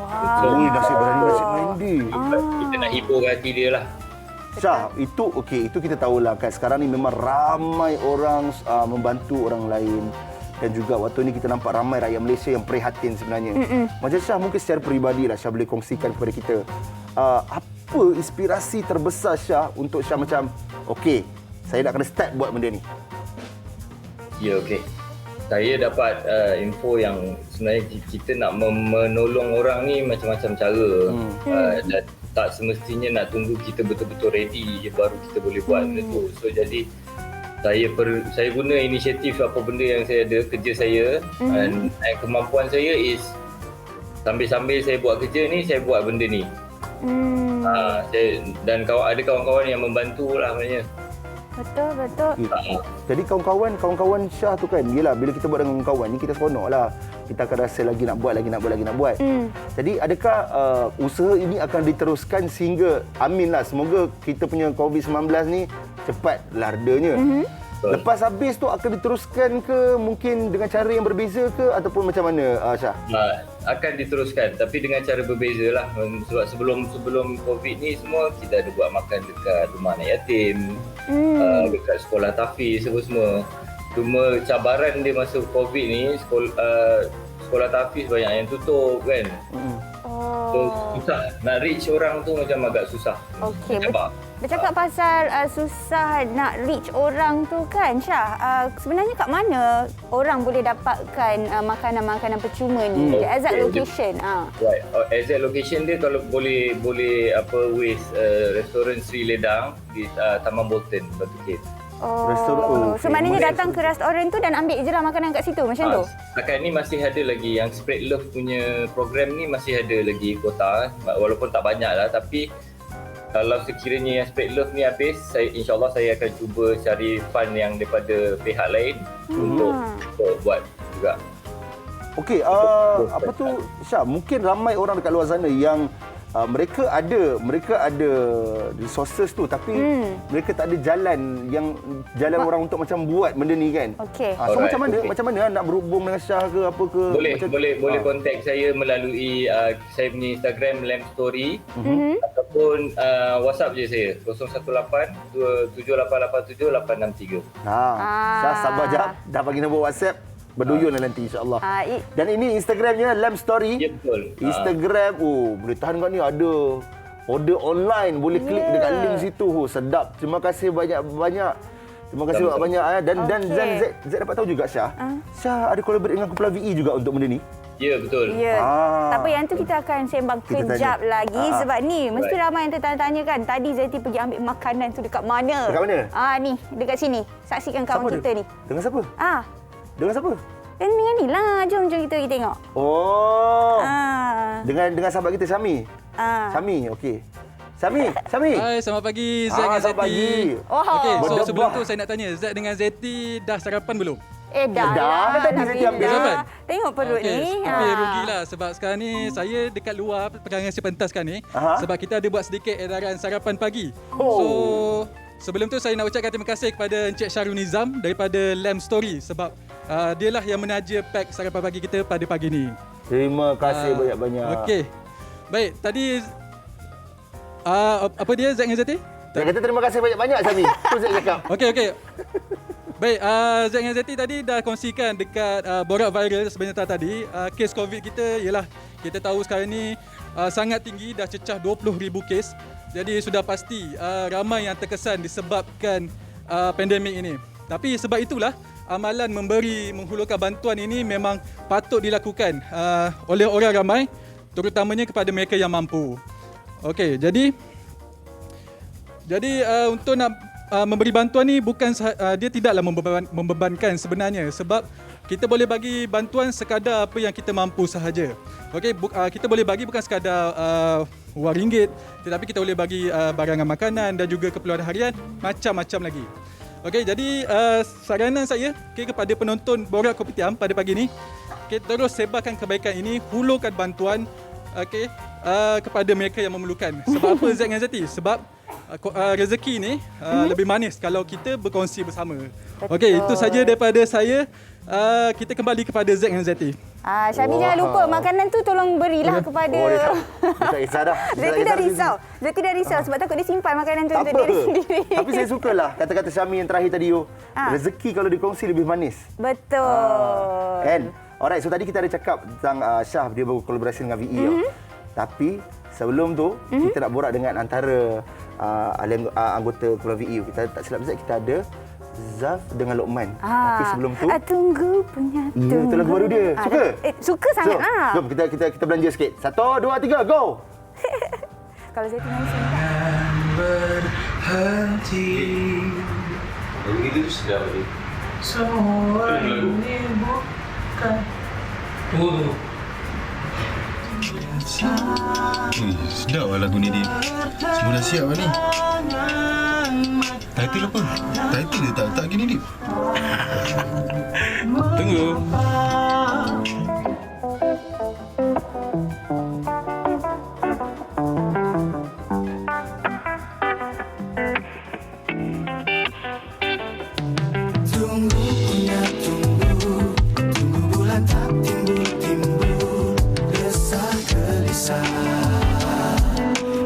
Nasi biryani, nasi mendi. Kita nak hibur hati dia lah. Syah, itu kita tahulah kan sekarang ni memang ramai orang membantu orang lain. Dan juga waktu ni kita nampak ramai rakyat Malaysia yang prihatin sebenarnya. Macam Syah mungkin secara peribadi lah Syah boleh kongsikan kepada kita. Apa inspirasi terbesar Syah untuk Syah macam okey, saya nak kena start buat benda ni? Ya, okey. Saya dapat info yang sebenarnya kita nak menolong orang ni macam-macam cara. Dan tak semestinya nak tunggu kita betul-betul ready baru kita boleh buat benda tu. So jadi saya guna inisiatif apa benda yang saya ada, kerja saya dan kemampuan saya is sambil-sambil saya buat kerja ni, saya buat benda ni. Dan ada kawan-kawan yang membantu lah sebenarnya. Betul. Jadi kawan-kawan Syah tu kan, yelah bila kita buat dengan kawan ni kita seronok lah. Kita akan rasa lagi nak buat. Jadi adakah usaha ini akan diteruskan sehingga, amin lah, semoga kita punya COVID-19 ni cepat lardanya. Lepas habis tu akan diteruskan ke mungkin dengan cara yang berbeza ke ataupun macam mana Syah? Akan diteruskan tapi dengan cara berbeza lah. Sebab sebelum COVID ni semua kita ada buat makan dekat rumah anak yatim, dekat sekolah tahfiz semua. Cuma cabaran dia masa COVID ni, sekolah tahfiz banyak yang tutup kan. So susah nak reach orang tu, macam agak susah. Okey. Bercakap pasal susah nak reach orang tu kan Syah, sebenarnya kat mana orang boleh dapatkan makanan-makanan percuma ni? Exact location. Right. Exact location dia kalau boleh waste restoran Sri Ledang di Taman Bolton, Batu Kit. So maknanya datang ke restoran tu dan ambil je lah makanan kat situ macam tu? Setakat ni masih ada lagi yang Spread Love punya program ni, masih ada lagi kuota walaupun tak banyak lah, tapi kalau sekiranya yang Spread Love ni habis, insyaAllah saya akan cuba cari fund yang daripada pihak lain untuk buat juga. Okey, apa tu Syah, mungkin ramai orang dekat luar sana yang mereka ada resources tu tapi mereka tak ada jalan orang untuk macam buat benda ni kan. Okey. So macam mana nak berhubung dengan Syah ke apa ke? Boleh contact saya melalui saya punya Instagram Lamb Story ataupun WhatsApp je saya 018-7887-863. Syah sabar jap, dah bagi nombor WhatsApp. Berduyun lah nanti insyaAllah. Dan ini Instagramnya Lamb Story. Ya betul. Instagram, boleh tahan kat ni, ada order online, boleh klik dekat link situ. Sedap. Terima kasih banyak-banyak. Terima kasih banyak-banyak. Dan Z dapat tahu juga Syah. Syah ada collaborate dengan kumpulan VE juga untuk benda ni. Ya betul. Ya. Tak apa, yang tu kita akan sembang kejap lagi sebab ni mesti ramai yang tertanya-tanya kan. Tadi Zeti pergi ambil makanan tu dekat mana? Dekat mana? Ni, dekat sini. Saksikan kawan kita ni. Dengan siapa? Dengan siapa? Dengan ni lah. Jom kita tengok. Dengan sahabat kita Syami. Syami, okey. Syami. Hai, selamat pagi Zack dengan Zeti. Pagi. Okey, so sebelum tu saya nak tanya, Zack dengan Zeti dah sarapan belum? Dah. Zeti ambil. Tengok perut ni. Tapi rugilah sebab sekarang ni saya dekat luar perangai si pentas sekarang ni. Sebab kita ada buat sedikit edaran sarapan pagi. So sebelum tu saya nak ucapkan terima kasih kepada Encik Syarul Nizam daripada Lamb Story sebab dialah yang menaja pack sarapan pagi kita pada pagi ni. Terima kasih banyak-banyak. Okey. Baik, tadi apa dia Zack dengan Zeti? Dia kata terima kasih banyak-banyak Syami. Tu Zack cakap. Okey. Baik, Zack dengan Zeti tadi dah kongsikan dekat Borak Viral sebentar tadi, kes COVID kita ialah kita tahu sekarang ni sangat tinggi, dah cecah 20,000 kes. Jadi sudah pasti ramai yang terkesan disebabkan pandemik ini. Tapi sebab itulah amalan menghulurkan bantuan ini memang patut dilakukan oleh orang ramai, terutamanya kepada mereka yang mampu. Okey, jadi untuk nak memberi bantuan ni bukan dia tidaklah membebankan sebenarnya sebab kita boleh bagi bantuan sekadar apa yang kita mampu sahaja. Okey, kita boleh bagi bukan sekadar wang ringgit, tetapi kita boleh bagi barangan makanan dan juga keperluan harian macam-macam lagi. Okey, jadi saranan saya kepada penonton Borak Kopitiam pada pagi ini, kita terus sebarkan kebaikan ini, hulurkan bantuan kepada mereka yang memerlukan. Sebab apa Zack dan Zeti? Sebab rezeki ni lebih manis kalau kita berkongsi bersama. Okey, itu saja daripada saya. Kita kembali kepada Zack dan Zeti. Syami jangan lupa makanan tu tolong berilah kepada Dia tak kisah dah. Zeti dah risau sebab takut dia simpan makanan tu untuk diri sendiri. Tapi saya sukalah kata-kata Syami yang terakhir tadi. Rezeki kalau dikongsi lebih manis. Betul. Kan? Alright, so tadi kita ada cakap tentang Syah, dia berkolaborasi dengan VE. Tapi sebelum tu kita nak borak dengan antara anggota kumpulan VE. Kita tak silap Zat, kita ada Zaf dengan Lokman. Tapi sebelum tu tunggu punya tunggu. Ya, itu lagu baru dia. Suka? Suka sangat lah. Jom kita belanja sikit. 1, 2, 3, go! Kalau saya tinggal sini tak? Berhenti. Lagu itu tu sedap lagi. Semua ini bukan. Tunggu. Sedap lah lagu ni, Dip. Semua dah siap lah ni. Title apa? Title dia tak gini, Dip. Tunggu. Tunggu bulan tak timbul resah gelisah.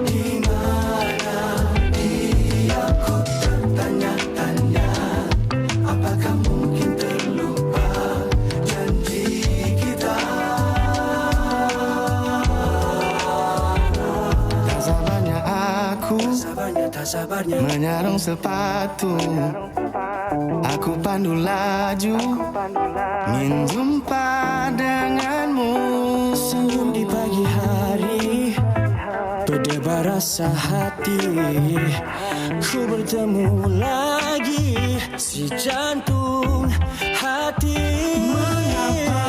Di mana dia, ku tertanya-tanya, apakah mungkin terlupa janji kita? Tak sabarnya aku, tak sabarnya menyarung sepatu. Aku pandu laju, ingin jumpa denganmu. Senyum di pagi hari, berdebar rasa hati. Ku bertemu lagi, si jantung hati. Mengapa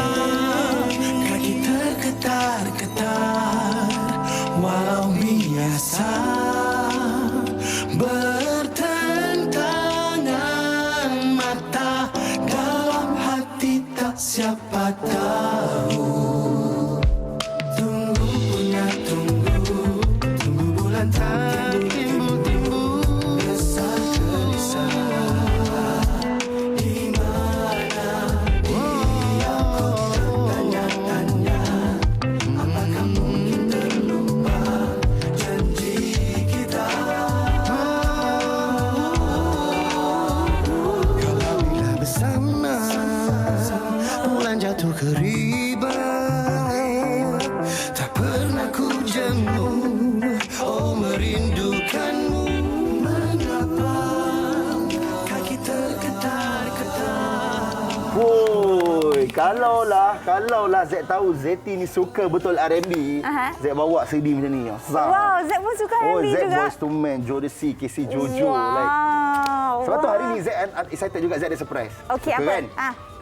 kaki tergetar-getar, walau biasa bertentangan mata, dalam hati tak siapa tahu. Tunggu punya tunggu bulan tak timbul resah gelisah. Di mana dia, ku tertanya-tanya, apakah mungkin terlupa janji kita? Kalau bila bersama, bulan jatuh ke riba, tak pernah ku jemu, oh merindukanmu. Mengapa kaki tergetar-getar? Woi, kalaulah Z tahu Zeti ni suka betul R&B, Z bawa CD macam ni. Wow, Z pun suka R&B Z juga. Boyz II Men, Jodeci, Casey Jojo. Like. Wow. Sebab tu hari ni Z excited juga, Z ada surprise. Okey, Suka apa? Kan?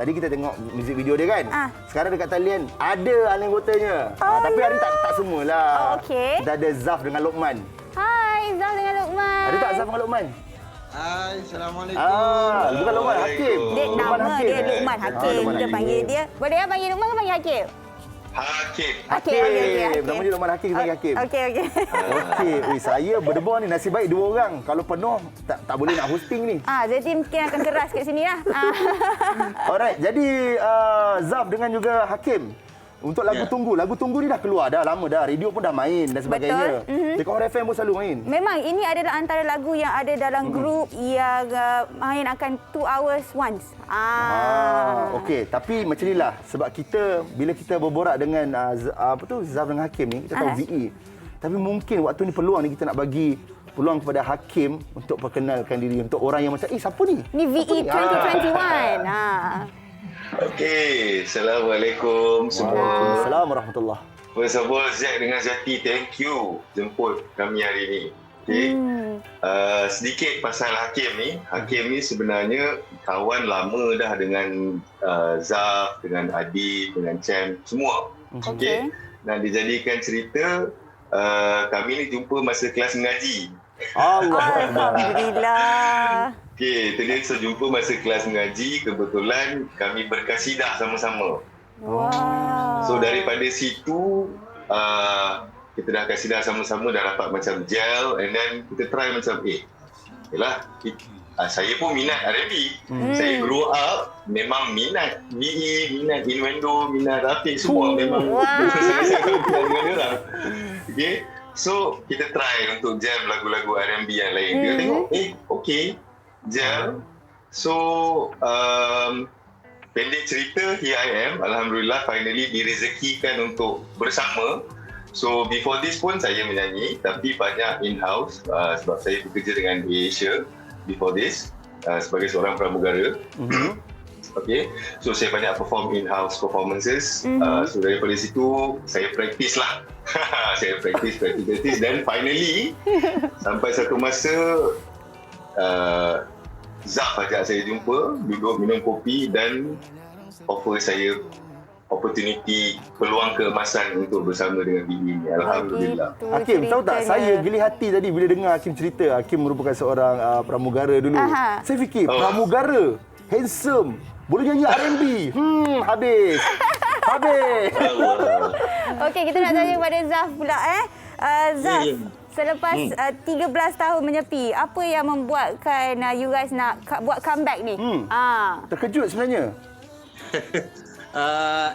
Tadi kita tengok music video dia kan. Sekarang dekat talian ada anggotanya. Tapi hari ni tak semualah. Oh, okey. Kita ada Zaf dengan Lokman. Hai, Zaf dengan Lokman. Ada tak Zaf dengan Lokman? Hai, Assalamualaikum. Bukan Lokman, Hakim. Dia nama dia Lokman Hakim. Lokman Kita Hakim. panggil dia. Boleh ya panggil Lokman ke panggil Hakim? Hakim. Hakim. Nama dia Lokman Hakim, kita panggil Hakim. Okey. Okey, saya berdebar ni, nasib baik 2 orang. Kalau penuh tak boleh nak hosting ni. Jadi mungkin akan keras kat sini lah. Alright, jadi Zaf dengan juga Hakim. Untuk lagu Tunggu ni dah keluar dah lama dah. Radio pun dah main dan sebagainya. Betul. Dekat Hot FM pun selalu main. Memang ini adalah antara lagu yang ada dalam grup yang main akan 2 hours once. Okey, tapi macam inilah sebab kita bila kita berborak dengan Zaf dengan Hakim ni, kita tahu VE. Tapi mungkin waktu ni peluang ni kita nak bagi peluang kepada Hakim untuk perkenalkan diri untuk orang yang macam siapa ni? Ni VE 2021. Okey, Assalamualaikum semua. Waalaikumsalam warahmatullahi. First of all, Zack dengan Zati, thank you jemput kami hari ni. Okey. Sedikit pasal Hakim ni. Hakim ni sebenarnya kawan lama dah dengan Zaf, dengan Adi, dengan Cem, semua. Okey. Dan dijadikan cerita, kami ni jumpa masa kelas mengaji. Alhamdulillah. Okey, itu dia jumpa masa kelas mengaji. Kebetulan kami berkasidah sama-sama. Wow. So daripada situ, kita dah kasidah sama-sama, dah dapat macam gel, and then kita try macam, yelah, saya pun minat R&B. Saya grow up, memang minat VE, minat Innuendo, minat Rafiq, semua memang saya minat dengan orang. Okay? So, kita try untuk jam lagu-lagu R&B yang lain. Dia tengok, okay, jam. So, pendek cerita, here I am. Alhamdulillah, finally direzekikan untuk bersama. So, before this pun saya menyanyi, tapi banyak in-house sebab saya bekerja dengan Asia before this sebagai seorang pramugara. Okay, so saya banyak perform in-house performances. So daripada situ saya practice lah. Saya practice dan finally sampai satu masa Zaf ajak saya jumpa, duduk minum kopi dan offer saya opportunity, peluang keemasan untuk bersama dengan BE ni. Alhamdulillah. Hakim, tahu tak, saya geli hati tadi bila dengar Hakim cerita. Hakim merupakan seorang pramugara dulu. Saya fikir, pramugara, handsome, boleh nyanyi R&B. Habis. Okey, kita nak tanya kepada Zaf pula. Zaf, selepas 13 tahun menyepi, apa yang membuatkan you guys nak buat comeback ni? Terkejut sebenarnya.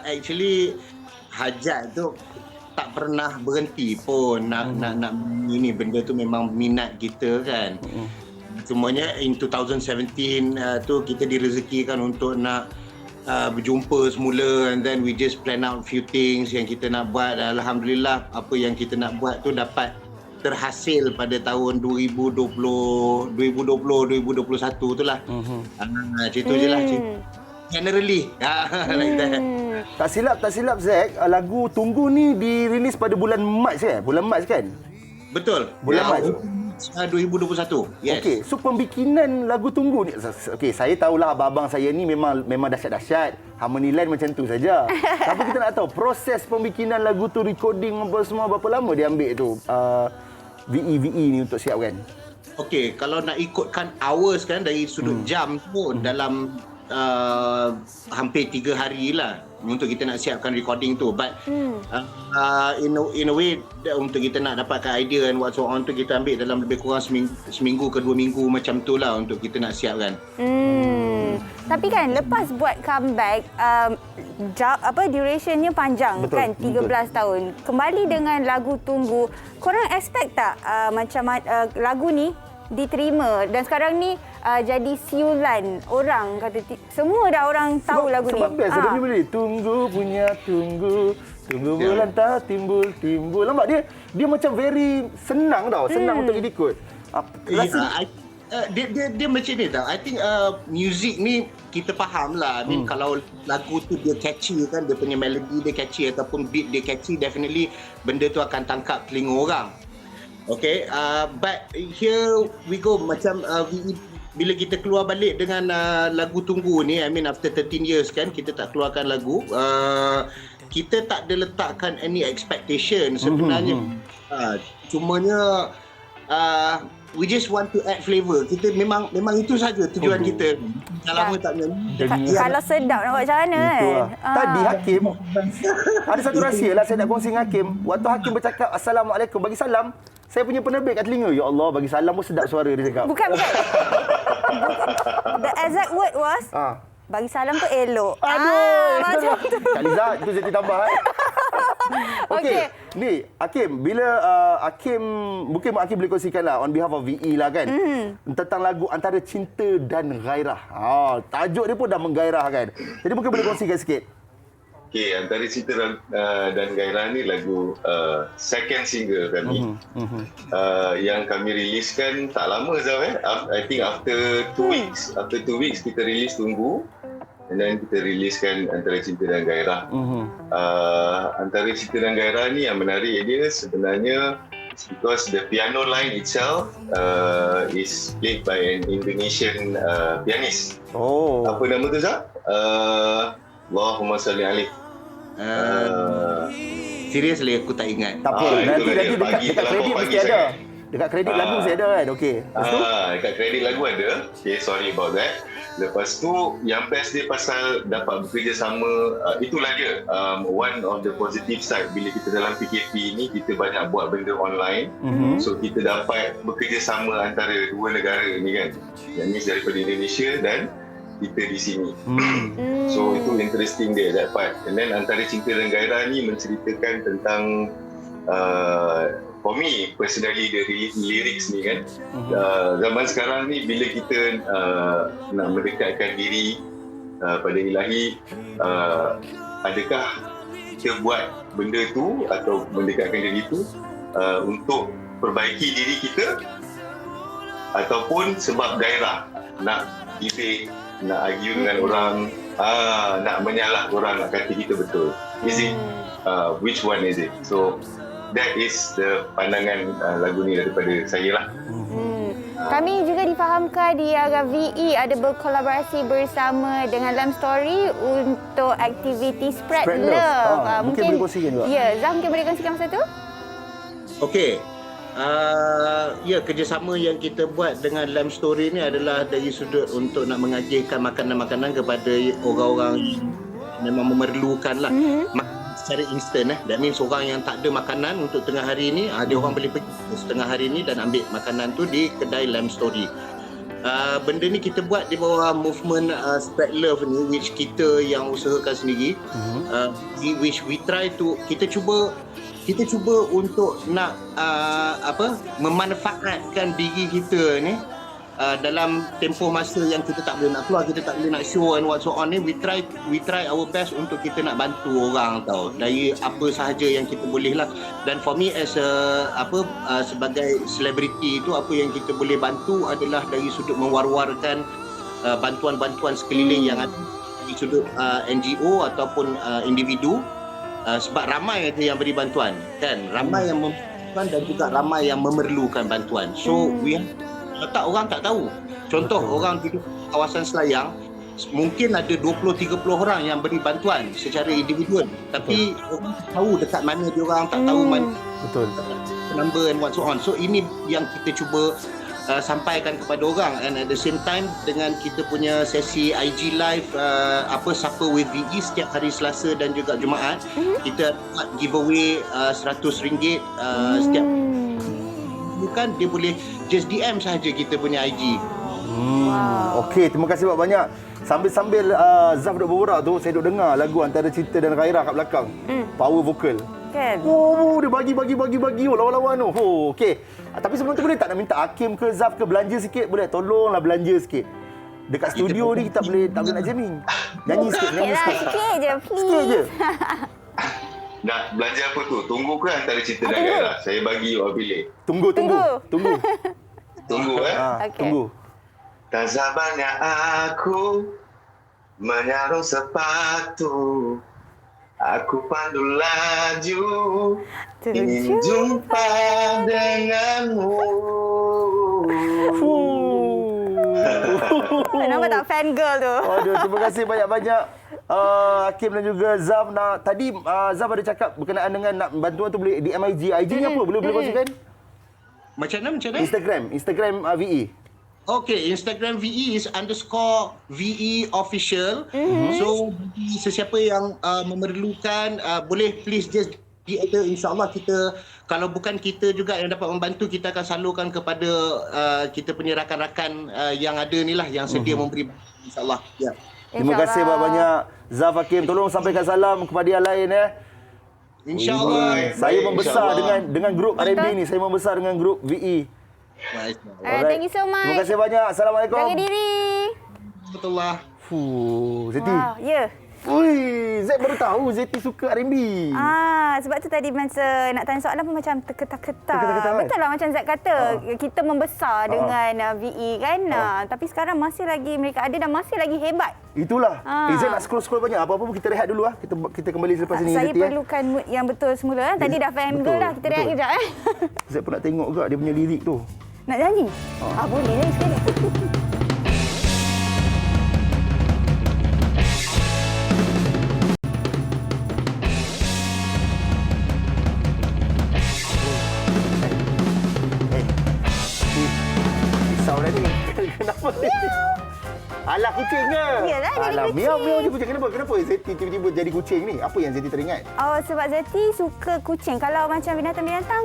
Actually Hajat tu tak pernah berhenti pun nak ini benda tu memang minat kita kan. Semuanya in 2017 tu kita direzekikan untuk nak berjumpa semula, and then we just plan out few things yang kita nak buat. Alhamdulillah apa yang kita nak buat tu dapat terhasil pada tahun 2021 tu lah. Macam tu je lah. Generally. Like that. Tak silap Zack, lagu Tunggu ni dirilis pada bulan Mac kan? Bulan Mac kan? Betul. Bulan Mac. 2021. Yes. Okey, so pembikinan lagu Tunggu ni, okey, saya tahulah abang-abang saya ni memang dahsyat-dahsyat. Harmony line macam tu saja. Tapi kita nak tahu proses pembikinan lagu tu, recording apa semua, berapa lama dia ambil tu VE ni untuk siapkan? Okey, kalau nak ikutkan hours kan dari sudut jam tu dalam hampir 3 hari lah untuk kita nak siapkan recording tu. But in a way untuk kita nak dapatkan idea and what so on tu, kita ambil dalam lebih kurang seminggu ke 2 minggu macam tu lah untuk kita nak siapkan. Tapi kan lepas buat comeback, durationnya panjang. Betul, kan 13 tahun. Kembali dengan lagu Tunggu, korang expect tak macam lagu ni diterima dan sekarang ni jadi siulan orang, kata semua dah orang tahu lagu ni. Sebab best dia punya benda. Tunggu bulan tak timbul. Nampak dia macam very senang tau, senang untuk diikut. Dia macam ni tau. I think music ni kita faham lah. I mean, kalau lagu tu dia catchy kan, dia punya melody dia catchy ataupun beat dia catchy, definitely benda tu akan tangkap telinga orang. Okay, but here we go. Macam bila kita keluar balik dengan lagu Tunggu ni, I mean after 13 years kan, kita tak keluarkan lagu. Kita tak ada letakkan any expectation sebenarnya. Cumanya we just want to add flavour. Kita memang itu saja tujuan kita. Dah lama tak nyanyi. Kalau sedap nak buat macam mana kan? Tadi Hakim ada satu rahsia lah saya nak kongsi dengan Hakim. Waktu Hakim bercakap Assalamualaikum, bagi salam, saya punya penerbit kat telinga. Ya Allah, bagi salam pun sedap suara dia cakap. Bukan. The exact word was bagi salam tu elok. Macam tu. Kak Liza, itu saya tambah. Okey. Ni, Hakim, bila Hakim, mungkin Hakim boleh kongsikan lah on behalf of VE lah kan, tentang lagu Antara Cinta dan Gairah. Tajuk dia pun dah menggairahkan. Jadi mungkin boleh kongsikan sikit. Okey, Antara Cinta dan Gairah ni lagu second single kami. Yang kami riliskan tak lama Zaf. I think after 2 weeks. After 2 weeks kita rilis Tunggu. And then kita riliskan Antara Cinta dan Gairah. Antara Cinta dan Gairah ni yang menarik dia sebenarnya because the piano line itself is played by an Indonesian pianist. Apa nama tu Zaf? Allahumma salli alaih. Seriously aku tak ingat. Tak apa, nanti dekat kredit mesti ada. Dekat kredit lagu mesti ada kan. Okey. Lepas tu dekat kredit lagu ada. Okay, sorry about that. Lepas tu yang best dia pasal dapat bekerjasama, itulah dia one of the positive side bila kita dalam PKP ni, kita banyak buat benda online. So kita dapat bekerjasama antara dua negara ni kan, yang ni daripada Indonesia dan kita di sini. So itu interesting dia that part. And then Antara Cinta dan Gairah ni menceritakan tentang for me personally dari lyrics ni kan, zaman sekarang ni bila kita nak mendekatkan diri pada ilahi, adakah kita buat benda tu atau mendekatkan diri tu untuk perbaiki diri kita ataupun sebab gairah, nak debate, nak argue dengan orang, nak menyalah orang, nak kata kita betul. Is it which one is it? So that is the pandangan lagu ni daripada saya lah. Kami juga difahamkan VE ada berkolaborasi bersama dengan Lam Story untuk aktiviti Spread Love. Mungkin boleh kongsikan juga. Ya, Zah mungkin boleh kongsikan masa tu? Okey. Ya, kerjasama yang kita buat dengan Lam Story ni adalah dari sudut untuk nak mengagihkan makanan-makanan kepada orang-orang yang memang memerlukan lah. Secara instan That means orang yang tak ada makanan untuk tengah hari ni, dia orang boleh pergi setengah hari ni dan ambil makanan tu di kedai Lam Story. Benda ni kita buat di bawah movement Spread Love ni, which kita yang usahakan sendiri. Which we try to, kita cuba untuk nak memanfaatkan diri kita ni dalam tempoh masa yang kita tak boleh nak keluar, kita tak boleh nak show and what so on ni, we try our best untuk kita nak bantu orang tau, dari apa sahaja yang kita boleh lah. Dan for me as sebagai selebriti tu, apa yang kita boleh bantu adalah dari sudut mewar-warkan bantuan-bantuan sekeliling yang ada dari sudut NGO ataupun individu, sebab ramai ada yang beri bantuan kan, ramai yang membutuhkan dan juga ramai yang memerlukan bantuan. So we tak, orang tak tahu. Contoh, orang hidup di kawasan Selayang, mungkin ada 20-30 orang yang beri bantuan secara individual, tapi orang tak tahu dekat mana dia orang, tak tahu mana number and what so on. So ini yang kita cuba sampaikan kepada orang. And at the same time, dengan kita punya sesi IG live Supper with VE setiap hari Selasa dan juga Jumaat, kita buat giveaway RM100 setiap bukan, dia boleh just DM sahaja kita punya IG. Okey, terima kasih banyak. Sambil Zaf duk berborak tu, saya duk dengar lagu antara Cinta dan Khairah kat belakang. Power vocal. Kan? Dia bagi lawan-lawan tu. Okey. Tapi sebelum tu boleh tak nak minta Hakim ke Zaf ke belanja sikit? Boleh? Tolonglah belanja sikit. Dekat studio ni kita tak boleh nak jamming. Nyanyi sikit. Sikit je, please. Sikit je. Nak belanja apa tu? Tunggu ke antara Cinta dan Khairah? Saya bagi awak pilih. Tunggu. Tunggu Okay. Tunggu. Tak sabarnya aku menyarung sepatu, aku pandu laju ingin jumpa denganmu. Nampak tak fan girl tu? Aduh, terima kasih banyak-banyak Hakim dan juga Zaf. Tadi Zaf ada cakap berkenaan dengan nak bantuan tu boleh DM IG. IG ni apa? Boleh kongsikan? Macam mana? Instagram VE. Okay, Instagram VE is _VE official. So, sesiapa yang memerlukan, boleh please just kita, insyaAllah kita, kalau bukan kita juga yang dapat membantu, kita akan salurkan kepada kita punya rakan-rakan yang ada ni lah, yang sedia memberi, insyaAllah. Ya. Terima kasih banyak Zaf, Hakim. Tolong sampaikan salam kepada yang lain InsyaAllah. Saya membesar dengan grup R&B ni. Saya membesar dengan grup VE. Thank you so much. Terima kasih banyak. Assalamualaikum. Jaga diri. Betullah. Zeti. Wow, ya. Ui, Zek baru tahu Zeti suka R&B. Sebab tu tadi masa nak tanya soalan pun macam terketar-ketar. Betul lah macam Zek kata, kita membesar dengan VE kan. Tapi sekarang masih lagi mereka ada dan masih lagi hebat. Itulah. Zek nak scroll banyak. Apa-apa pun kita rehat dulu lah. Kita kembali selepas ini. Saya Zeti, perlukan mood yang betul semula. Tadi dah fan girl dah. Kita rehat kejap. Zek pun nak tengok juga dia punya lirik tu. Nak nyanyi? Boleh lah sekali. Kenapa ni? Alah, kucing ke? Yalah, jadi kucing. Miau je kucing. Kenapa Zeti tiba-tiba jadi kucing ni? Apa yang Zeti teringat? Sebab Zeti suka kucing. Kalau macam binatang-binatang,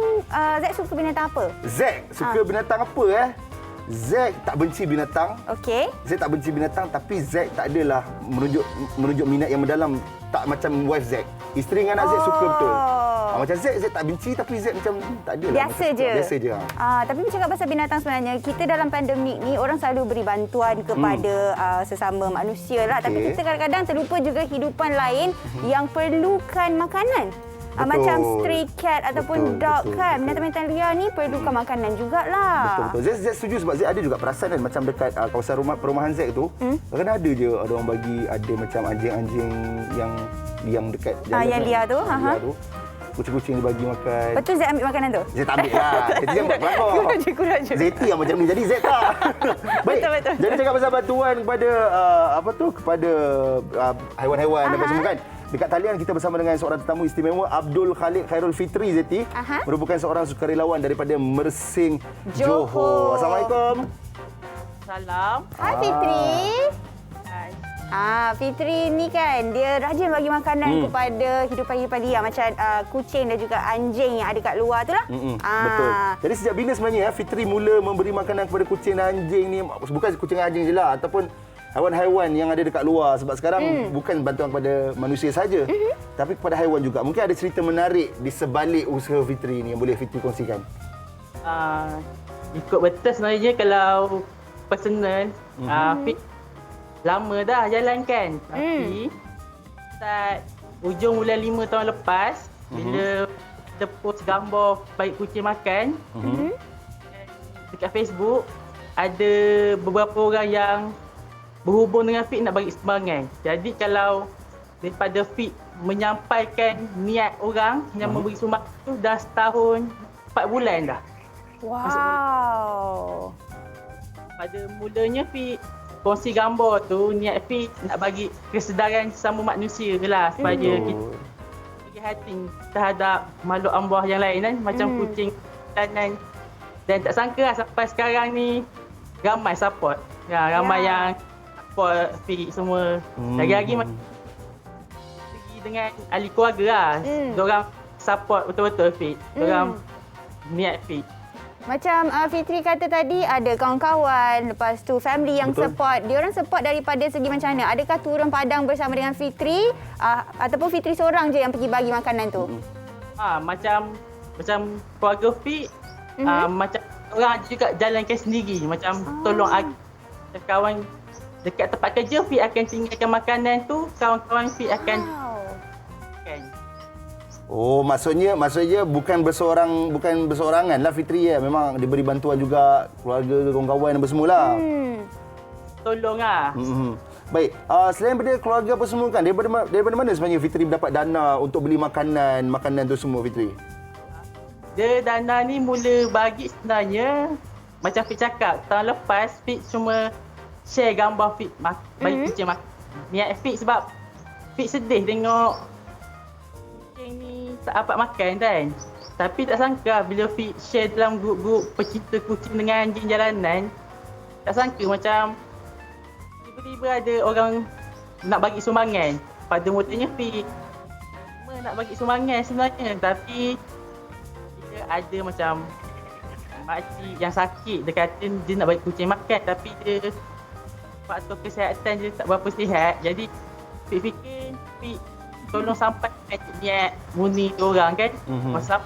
Zek suka binatang apa? Zek suka binatang apa Zek tak benci binatang. Okey. Zek tak benci binatang, tapi Zek tak adalah menunjuk minat yang mendalam. Tak macam wife Zek. Isteri dengan anak Zek suka betul. Macam Zek tak benci, tapi Zek macam tak adalah. Biasa je. Biasa je. Tapi bercakap pasal binatang sebenarnya, kita dalam pandemik ni orang selalu beri bantuan kepada sesama manusia lah. Tapi kita kadang-kadang terlupa juga hidupan lain yang perlukan makanan. Macam stray cat ataupun dog kan. Binatang-binatang liar ni perlukan makanan jugalah. Betul. Zek setuju sebab Zek ada juga perasan kan. Macam dekat kawasan perumahan Zek tu, kadang-kadang ada je ada orang bagi, ada macam anjing-anjing yang dekat jalan. Yang liar tu. kucing-kucing dibagi makan. Betul Zek ambil makanan tu? Zek tak ambil lah. Zeti yang buat kelakar. Kurang je. Zeti yang macam ni. Jadi Zek tak. Baik. Betul. Jadi cakap pasal bantuan kepada kepada haiwan-haiwan dan apa semua kan. Dekat talian kita bersama dengan seorang tetamu istimewa, Abdul Khalik Khairul Fitri Zeti. Merupakan seorang sukarelawan daripada Mersing, Johor. Assalamualaikum. Salam. Hai Fitri. Fitri ni kan dia rajin bagi makanan kepada hidupan-hidupan dia macam kucing dan juga anjing yang ada kat luar tu lah. Betul. Jadi sejak bila sebenarnya Fitri mula memberi makanan kepada kucing dan anjing ni? Bukan kucing dan anjing je lah, ataupun haiwan-haiwan yang ada dekat luar. Sebab sekarang bukan bantuan kepada manusia saja, tapi kepada haiwan juga. Mungkin ada cerita menarik di sebalik usaha Fitri ni yang boleh Fitri kongsikan. Ikut betul sebenarnya kalau personal, lama dah jalan kan. Tapi start hujung bulan 5 tahun lepas, bila kita post gambar bagi kucing makan dekat Facebook, ada beberapa orang yang berhubung dengan Fik nak bagi sumbangan. Jadi kalau daripada Fik menyampaikan niat orang yang memberi sumbangan tu dah setahun 4 bulan dah. Wow. Pada mulanya Fik kongsi gambar tu, niat Fik nak bagi kesedaran sesama manusia lah, supaya kita bagi hati terhadap makhluk Allah yang lain kan, macam kucing dan tak sangka lah sampai sekarang ni ramai support. Ramai yang support Fik semua. Lagi-lagi pergi dengan ahli keluarga lah. Diorang support betul-betul Fik. Diorang niat Fik. Macam Fitri kata tadi, ada kawan-kawan, lepas tu family yang support. Diorang support daripada segi macam mana? Adakah turun padang bersama dengan Fitri ataupun Fitri seorang je yang pergi bagi makanan tu? Macam keluarga Fik, macam orang juga jalankan sendiri. Macam tolong kawan dekat tempat kerja, Fik akan tinggalkan makanan tu, kawan-kawan Fik akan Oh, maksudnya bukan berseorangan lah Fitri ya. Memang diberi bantuan juga keluarga, kawan-kawan dan bersemualah. Tolong lah. Baik, selain daripada keluarga apa semua kan, daripada mana sebenarnya Fitri mendapat dana untuk beli makanan tu semua Fitri? Dia dana ni mula bagi sebenarnya macam Fik cakap, tahun lepas Fik cuma share gambar Fik bagi kucing makan. Niat Fik sebab Fik sedih tengok kucing ni tak dapat makan kan. Tapi tak sangka bila Fik share dalam grup-grup pecinta kucing dengan anjing jalanan, tak sangka macam tiba-tiba ada orang nak bagi sumbangan. Pada mulanya Fik cuma nak bagi sumbangan sebenarnya, tapi dia ada macam makcik yang sakit, dia kata dia nak bagi kucing makan tapi dia faktor kesihatan dia tak berapa sihat. Jadi Fik fikir Fik tolong sampaikan niat murni orang kan. Masa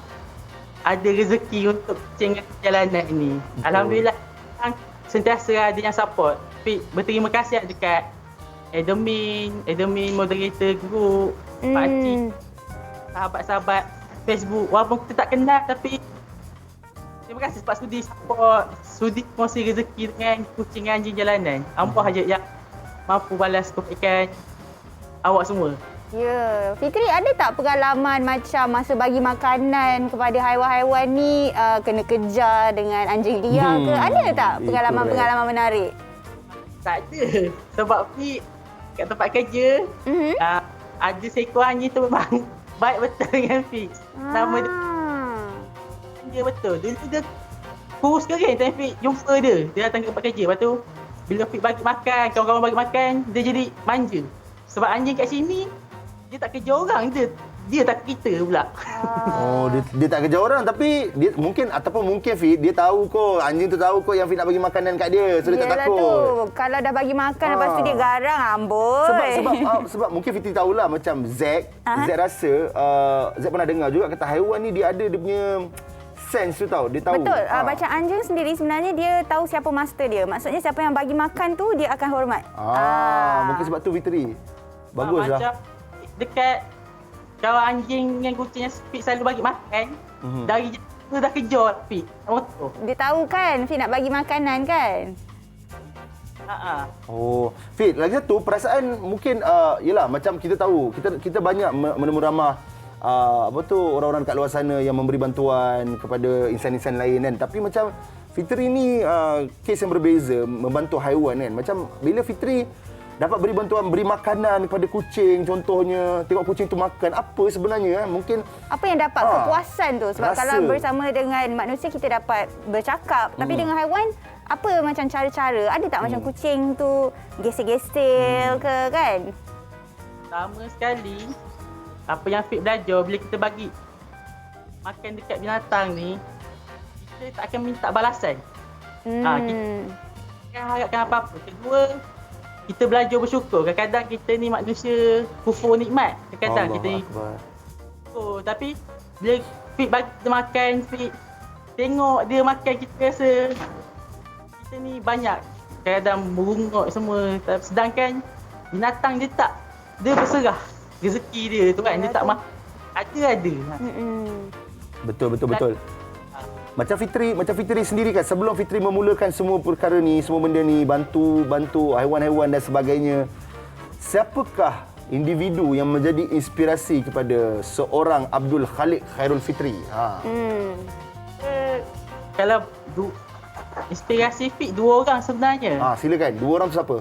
ada rezeki untuk kucing jalanan ni. Alhamdulillah sentiasa ada yang support. Fik berterima kasih dekat admin moderator group, pakcik, sahabat-sahabat Facebook. Walaupun kita tak kenal tapi terima kasih sebab sudi support, sudi kongsi rezeki dengan kucing anjing jalanan. Ampah aja yang mampu balas kebaikan awak semua. Ya, Fitri ada tak pengalaman macam masa bagi makanan kepada haiwan-haiwan ni kena kejar dengan anjing liar ke? Ada tak pengalaman-pengalaman menarik? Tak ada. Sebab Fik kat tempat kerja, ada seekor anjing tu memang baik betul dengan Fik. Nama dia betul. Dulu dia kurus kering time Fik jumpa dia. Dia datang ke tempat kerja. Lepas tu bila Fik bagi makan, kawan-kawan bagi makan, dia jadi manja. Sebab anjing kat sini dia tak kerja orang, dia tak kita pula. Oh, dia tak kerja orang tapi dia mungkin Fik dia tahu kot, anjing tu tahu kot yang Fik nak bagi makanan kat dia. So dia tak takut. Tu. Kalau dah bagi makan lepas tu dia garang, amboi. Sebab mungkin Fitri tahulah macam Zack rasa Zack pernah dengar juga kata haiwan ni dia ada dia punya sense tu tahu. Dia tahu. Betul. Macam anjing sendiri sebenarnya dia tahu siapa master dia. Maksudnya siapa yang bagi makan tu dia akan hormat. Mungkin sebab tu Fitri. Baguslah. Macam dekat kawan anjing dengan kucing yang Fik selalu bagi makan, dari tu dah kejar Fik. Dia tahu kan Fik nak bagi makanan kan? Oh, Fik, lagi satu perasaan mungkin yalah macam kita tahu kita banyak menemu ramah orang-orang kat luar sana yang memberi bantuan kepada insan-insan lain kan. Tapi macam Fitri ni kes yang berbeza, membantu haiwan kan. Macam bila Fitri dapat beri bantuan, beri makanan kepada kucing contohnya, tengok kucing tu makan, apa sebenarnya mungkin apa yang dapat kepuasan tu, sebab rasa. kalau bersama dengan manusia kita dapat bercakap, tapi dengan haiwan apa macam cara-cara, ada tak macam kucing tu gesek-gesek ke kan? Pertama sekali, apa yang Fik belajar bila kita bagi makan dekat binatang ni, kita tak akan minta balasan. Kita akan harapkan apa-apa. Kedua, kita belajar bersyukur. Kadang-kadang kita ni manusia kufur nikmat. Kadang-kadang kita ni kufur. Tapi bila Fik bagi kita makan, Fik tengok dia makan, kita rasa kita ni banyak. Kadang-kadang merungut semua. Sedangkan binatang dia tak, dia berserah rezeki dia tu kan. Dia tak makan. Ada. Betul. Macam Fitri sendiri kan, sebelum Fitri memulakan semua perkara ni, semua benda ni, bantu haiwan-haiwan dan sebagainya, siapakah individu yang menjadi inspirasi kepada seorang Abdul Khalik Khairul Fitri? Kalau inspirasi Fik dua orang sebenarnya. Silakan. Dua orang tu siapa?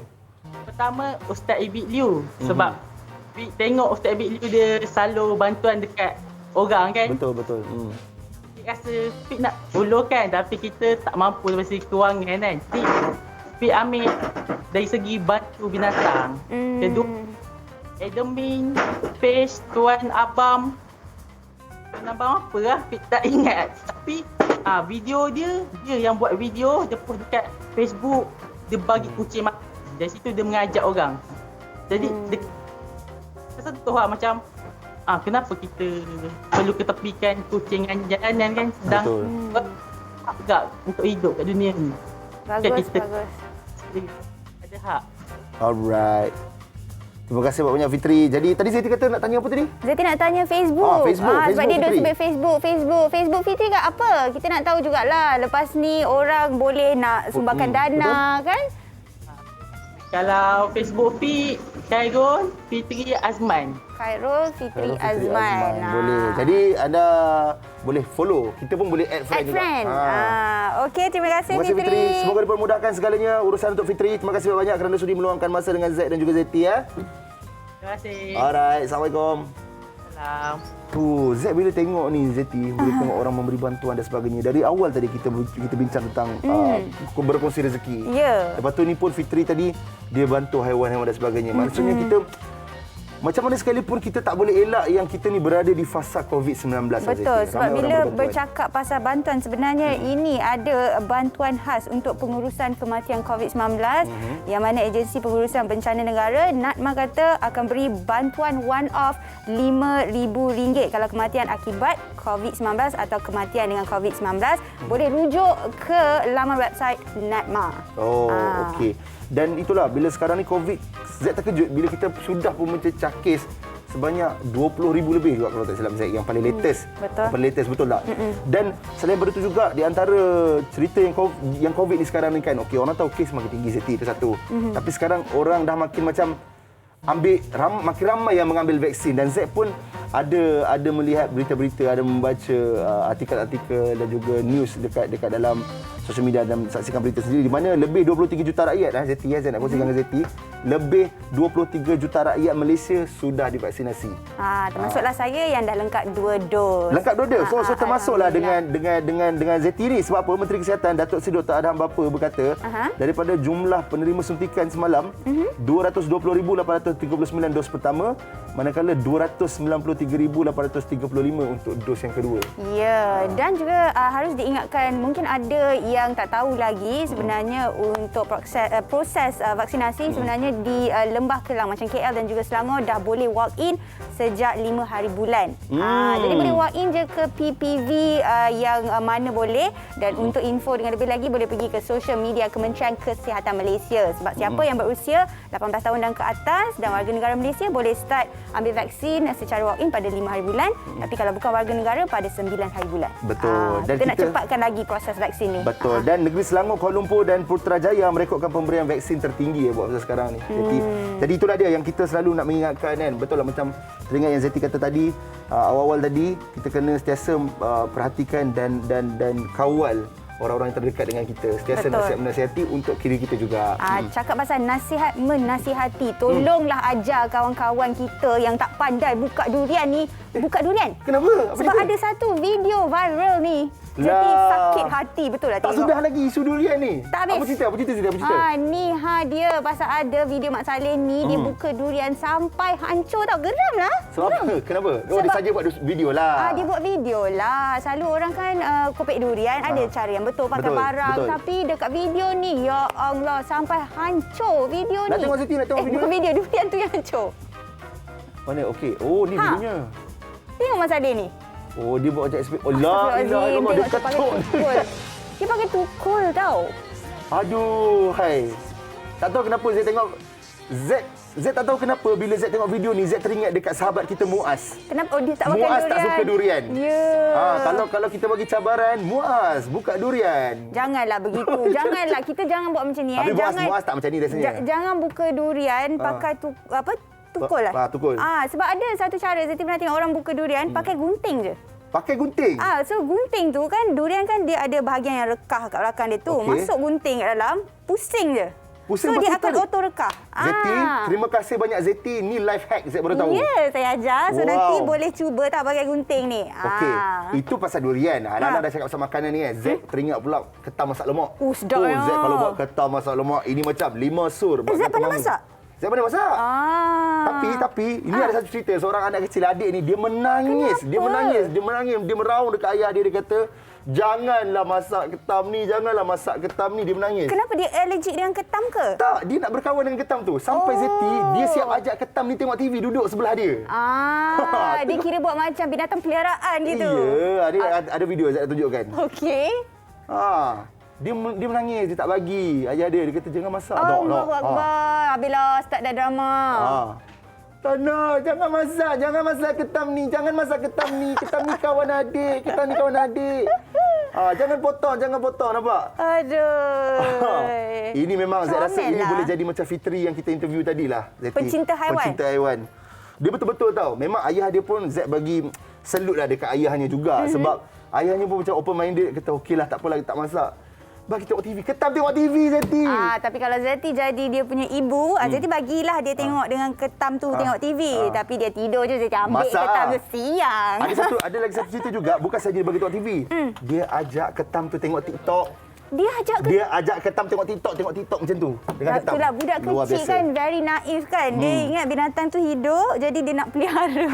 Pertama, Ustaz Ibik Liu. Sebab Fik tengok Ustaz Ibik Liu dia selalu bantuan dekat orang kan. Betul. Rasa Fik nak ulurkan, tapi kita tak mampu dari segi kewangan kan. Fik ambil dari segi bantu binatang. Kedua, admin page Tuan Abang apa lah, Fik tak ingat. Tapi video dia yang buat video, dia post dekat Facebook, dia bagi kucing makan. Dari situ dia mengajak orang. Jadi dia tersentuh lah macam kenapa kita perlu ketepikan kucing dengan jalanan kan, sedang hak tak untuk hidup kat dunia ni. Bagus. Ada hak. Alright. Terima kasih banyak Fitri. Jadi tadi Zeti kata nak tanya apa tadi? Zeti nak tanya Facebook. Facebook sebab dia duk Fitri. sebut Facebook Fitri kat apa? Kita nak tahu jugalah. Lepas ni orang boleh nak sumbangkan dana kan? Kalau Facebook Fik, Khairul Fitri Azman. Khairul Fitri Azman. Boleh. Jadi anda boleh follow. Kita pun boleh add friend juga. Okey, terima kasih Fitri. Semoga dipermudahkan segalanya urusan untuk Fitri. Terima kasih banyak kerana sudi meluangkan masa dengan Z dan juga Zeti ya. Terima kasih. Alright, Assalamualaikum. Salam. Z bila tengok ni Zeti, bila tengok orang memberi bantuan dan sebagainya. Dari awal tadi kita bincang tentang berkongsi rezeki. Lepas tu ni pun Fitri tadi dia bantu haiwan-haiwan dan sebagainya. Maksudnya kita macam mana sekalipun kita tak boleh elak yang kita ni berada di fasa COVID-19. Betul, sebab bila bercakap pasal bantuan sebenarnya ini ada bantuan khas untuk pengurusan kematian COVID-19 yang mana Agensi Pengurusan Bencana Negara NADMA kata akan beri bantuan one-off RM5,000 kalau kematian akibat COVID-19 atau kematian dengan COVID-19. Boleh rujuk ke laman website NADMA. Okey. Dan itulah bila sekarang ni COVID, Z terkejut bila kita sudah pun mencecah kes sebanyak 20,000 lebih juga kalau tak silap Z, yang paling latest. Betul. Paling latest, betul tak? Dan selain daripada itu juga di antara cerita yang COVID ni sekarang ni kan, okey, orang tahu kes makin tinggi Zeti itu satu. Tapi sekarang orang dah makin macam makin ramai yang mengambil vaksin, dan Z pun ada melihat berita-berita, ada membaca artikel-artikel dan juga news dekat dalam sosial media dan saksikan berita sendiri di mana lebih 23 juta rakyat Zeti, saya nak kongsikan dengan Zeti, lebih 23 juta rakyat Malaysia sudah divaksinasi. Termasuklah saya yang dah lengkap 2 dos. Lengkap 2 dos. So termasuklah dengan Zeti ni. Sebab apa? Menteri Kesihatan Datuk Seri Dr. Adham Bapa berkata daripada jumlah penerima suntikan semalam 220,839 dos pertama, manakala 293,835 untuk dos yang kedua. Ya, dan juga harus diingatkan mungkin ada yang tak tahu lagi sebenarnya untuk proses vaksinasi sebenarnya di Lembah Kelang macam KL dan juga Selangor dah boleh walk in sejak 5 hari bulan. Jadi boleh walk in je ke PPV yang mana boleh, dan untuk info dengan lebih lagi boleh pergi ke social media Kementerian Kesihatan Malaysia. Sebab siapa yang berusia 18 tahun dan ke atas dan warga negara Malaysia boleh start ambil vaksin secara walk in pada 5 hari bulan, tapi kalau bukan warga negara pada 9 hari bulan. Betul. Dan kita nak cepatkan lagi proses vaksin ni. Betul. Dan negeri Selangor, Kuala Lumpur dan Putrajaya merekodkan pemberian vaksin tertinggi buat masa sekarang ni. Jadi itulah dia yang kita selalu nak mengingatkan kan. Betul lah, macam teringat yang Zeti kata tadi, awal-awal tadi kita kena sentiasa perhatikan dan kawal orang-orang yang terdekat dengan kita. Sentiasa nasihat-menasihati untuk diri kita juga. Cakap pasal nasihat menasihati. Tolonglah ajar kawan-kawan kita yang tak pandai buka durian ni. Buka durian. Kenapa? Sebab ada satu video viral ni. Jadi sakit hati betul lah tak tengok. sudah lagi isu durian ni. Tak habis. Apa cerita? Ni dia pasal ada video Mak Saleh ni dia buka durian sampai hancur tau. Geram lah. Sebab apa? Kenapa? Dia saja buat video lah. Dia buat video lah. Selalu orang kan kopek durian ada cara yang betul pakai parang. Betul. Tapi dekat video ni, ya Allah, sampai hancur video ni. Nak tengok Siti, nak tengok video. Bukan video, durian tu yang hancur. Mana? Okey. Oh, ni videonya. Tengok Mak Saleh ni. Oh, dia buat macam ekspert. Allah, dia ketuk. Dia pakai tukul tau. Aduh, hai. Tak tahu kenapa Z tak tahu kenapa bila Z tengok video ni, Z teringat dekat sahabat kita Muaz. Kenapa? Dia tak makan durian. Muaz tak suka durian. Ya. Kalau kita bagi cabaran, Muaz buka durian. Janganlah begitu. Janganlah. Kita jangan buat macam ni. Tapi Muaz tak macam ni rasanya. Jangan buka durian pakai tukul lah. Tukul. Sebab ada satu cara, Zeti pernah tengok orang buka durian pakai gunting je. Pakai gunting? So gunting tu kan, durian kan dia ada bahagian yang rekah kat belakang dia tu. Masuk gunting kat dalam, pusing je. So dia akan auto rekah. Zeti, terima kasih banyak Zeti. Ni life hack saya baru tahu. Ya, saya ajar. So nanti boleh cuba tak pakai gunting ni. Okey. Itu pasal durian. Nana dah cakap pasal makanan ni kan. Z teringat pula ketam masak lemak. Sedapnya. Z kalau buat ketam masak lemak, ini macam 5 sur. Z pernah masak? Saya pandai masak. Tapi ini ada satu cerita, seorang anak kecil, adik ni dia menangis. Kenapa? Dia menangis, dia meraung dekat ayah dia, dia kata, "Janganlah masak ketam ni, janganlah masak ketam ni." Dia menangis. Kenapa dia allergic dengan ketam ke? Tak, dia nak berkawan dengan ketam tu. Sampai Zeti, dia siap ajak ketam ni tengok TV, duduk sebelah dia. Dia kira buat macam binatang peliharaan gitu. Ya, ada video saya nak tunjukkan. Okey. Dia menangis, dia tak bagi. Ayah dia kata jangan masak. Allahu Akbar. Habislah start dah drama. Tak nak, jangan masak ketam ni. Jangan masak ketam ni. Ketam ni kawan adik. Jangan potong, nampak? Aduh. Ini memang saya rasa ini boleh jadi macam Fitri yang kita interview tadi lah. Pencinta haiwan. Dia betul-betul tahu. Memang ayah dia pun Z bagi salute lah dekat ayahnya juga. Sebab ayahnya pun macam open minded. Kata okeylah, tak apalah, tak masak. Bagi tengok TV. Ketam tengok TV, Zeti. Tapi kalau Zeti jadi dia punya ibu, Zeti bagilah dia tengok dengan ketam tu tengok TV. Tapi dia tidur je, Zeti ambil ketam tu siang. Ada lagi satu cerita juga. Bukan saja dia bagi tengok TV. Dia ajak ketam tu tengok TikTok. Dia ajak ketam tengok TikTok macam tu. Dengan ketam. Itulah budak luar kecil biasa. kan, very naif kan. Dia ingat binatang tu hidup, jadi dia nak pelihara.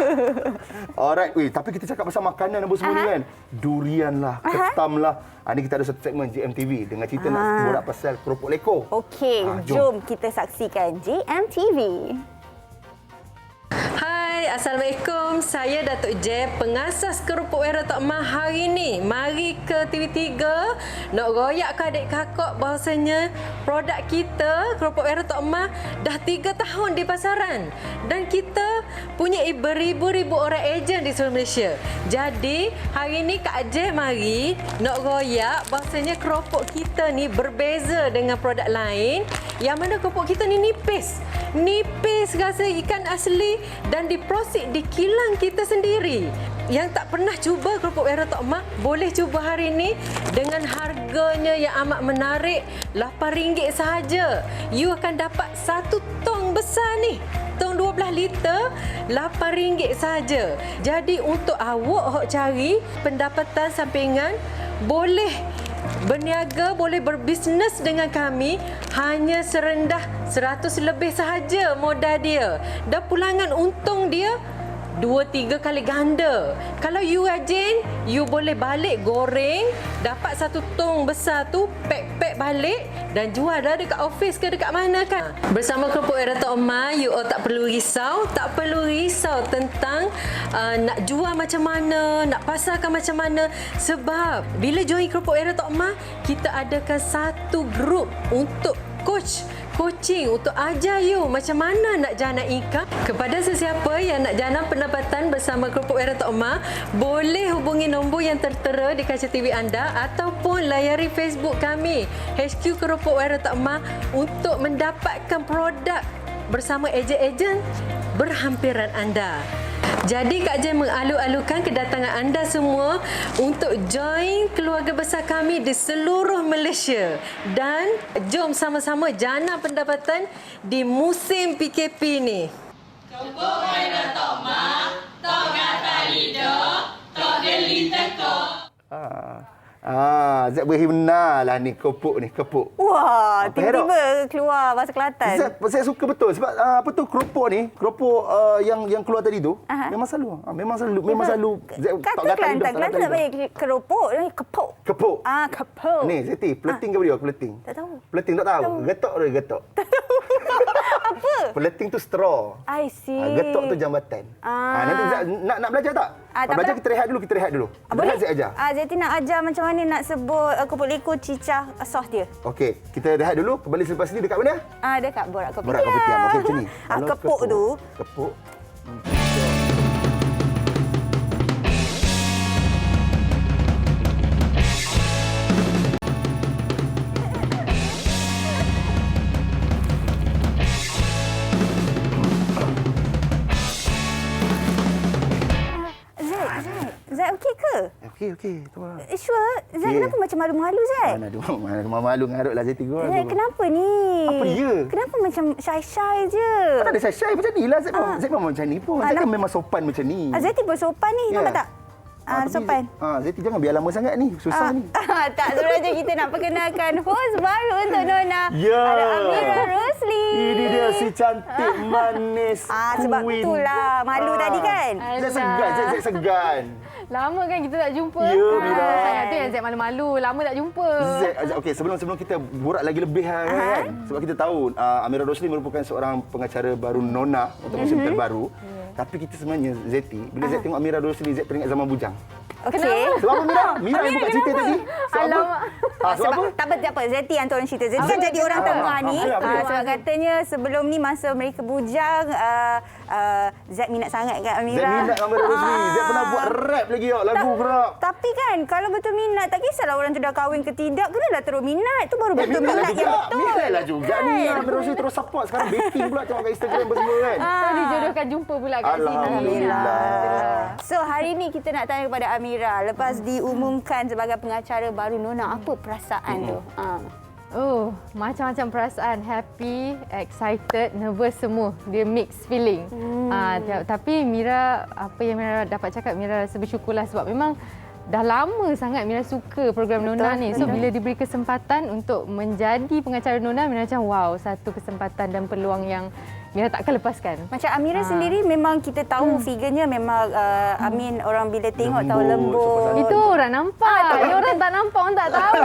Alright, tapi kita cakap pasal makanan apa semua ni kan. Durian lah, ketam lah. Ni kita ada satu segmen JMTV dengan cerita nak borak pasal keropok leko. Okey, jom kita saksikan JMTV. Hai, Assalamualaikum. Saya Datuk J, pengasas keropok Wera Tok Mah hari ni. Mari ke TV3 nak royak ke adik kakak bahawasanya produk kita, keropok Wera Tok Mah, dah 3 tahun di pasaran. Dan kita punya beribu-ribu orang ejen di seluruh Malaysia. Jadi, hari ni Kak J mari nak royak bahawasanya keropok kita ni berbeza dengan produk lain. Yang mana keropok kita ni nipis. Nipis rasa ikan asli dan diproses di kilang kita sendiri. Yang tak pernah cuba keropok Wera Tok Mah, boleh cuba hari ini dengan harganya yang amat menarik, RM8 sahaja. You akan dapat satu tong besar ni. Tong 12 liter, RM8 sahaja. Jadi untuk awak hok cari pendapatan sampingan, boleh berniaga, boleh berbisnes dengan kami hanya serendah 100 lebih sahaja modal dia. Dan pulangan untung dia 2-3 kali ganda. Kalau you rajin, you boleh balik goreng, dapat satu tong besar tu, pack balik dan jual dah dekat office ke dekat mana kan. Bersama keropok Wera Tok Mah, you all tak perlu risau tentang nak jual macam mana, nak pasarkan macam mana. Sebab bila join keropok Wera Tok Mah, kita adakan satu grup untuk coaching untuk ajar you macam mana nak jana income. Kepada sesiapa yang nak jana pendapatan bersama keropok Wera Tok Mah, boleh hubungi nombor yang tertera di kaca TV anda ataupun layari Facebook kami HQ Keropok Wera Tok Mah untuk mendapatkan produk bersama ejen-ejen berhampiran anda. Jadi Kak Jen mengalu-alukan kedatangan anda semua untuk join keluarga besar kami di seluruh Malaysia. Dan jom sama-sama jana pendapatan di musim PKP ni. Kepuk air tok mak, tok kata lidah, tok geli tekok. Zat benar lah ni kepuk ni, kepuk. Wah, Apa tiba-tiba keluar bahasa Kelantan. Saya suka betul sebab apa tu keropok ni, keropok yang keluar tadi tu memang selalu Zat Kata Kelantan tak panggil keropok, ni kepuk. Kepuk. Kepuk. Ni Zeti, peleting ke beliau? Peleting. Tak tahu. Peleting tak tahu. Getok ke getok? Apa? Peleting tu straw. I see. Getok tu jambatan. Nanti Zat nak belajar tak? tak Belajar apa. kita rehat dulu. Boleh? Zat ajar. Zeti nak ajar macam mana nak sebut kepuk likur cicah sos dia. Okey, kita rehat dulu. Kembali selepas ni dekat mana? Dekat Borak Kopitiam. Borak Kopitiam. Okey, macam ni. Kepuk tu. Kepuk. Zat okey ke? Okey. Sure? Zat kenapa macam malu-malu Zat? Mana malu ngarut lah Zeti gua. Zat kenapa ni? Apa dia? Kenapa macam shy-shy je? Tak ada shy macam ni lah. Zat memang macam ni pun. Zat kan memang sopan macam ni. Zati pun sopan ni, nampak tak? Sopan. Zeti jangan biar lama sangat ni. Susah ni. Tak, sebenarnya kita nak perkenalkan host baru untuk Nona. Ya. Ada Amira Rosli. Ini dia si cantik manis sebab queen. itulah malu tadi kan? Zat segan. Lama kan kita tak jumpa. Ya, Mira. Itu yang Zat malu-malu. Lama tak jumpa. Zat, okey, sebelum kita borak lagi lebih kan. Sebab kita tahu Amira Rosli merupakan seorang pengacara baru Nona untuk musim terbaru. Tapi kita sebenarnya Zeti, bila Zat tengok Amira Rosli, Zat teringat zaman bujang. Okey. Sebab apa Mira? Mira yang buka cerita tadi. Sebab apa? Tak apa. Zeti yang turun cerita. Zeti kan jadi orang tengah ni. Sebab katanya sebelum ni masa mereka bujang, Zat minat sangat kat Amira. Zat minat Amira Rosli. Zat pernah buat rap lagi lagu rap. Tapi kan kalau betul minat, tak kisahlah orang tu dah kahwin ke tidak, kenalah terus minat. Tu baru betul minat yang betul. Minat lah juga ni. Amira Rosli terus support. Sekarang baking pula tengok kat Instagram semua kan. Dijodohkan jumpa pula kat sini. Alhamdulillah. So hari ni kita nak tanya kepada Amira, lepas diumumkan sebagai pengacara baru Nona, apa perasaan tu? Macam-macam perasaan. Happy, excited, nervous semua. Dia mixed feeling. Tapi Mira, apa yang Mira dapat cakap, Mira rasa bersyukurlah sebab memang dah lama sangat Mira suka program Nona ni. So bila diberi kesempatan untuk menjadi pengacara Nona, Mira macam wow, satu kesempatan dan peluang yang Mira takkan lepaskan. Macam Amira sendiri memang kita tahu figurnya memang Amin orang bila tengok tahu lembut. Itu orang nampak. Orang tak nampak, orang tak tahu.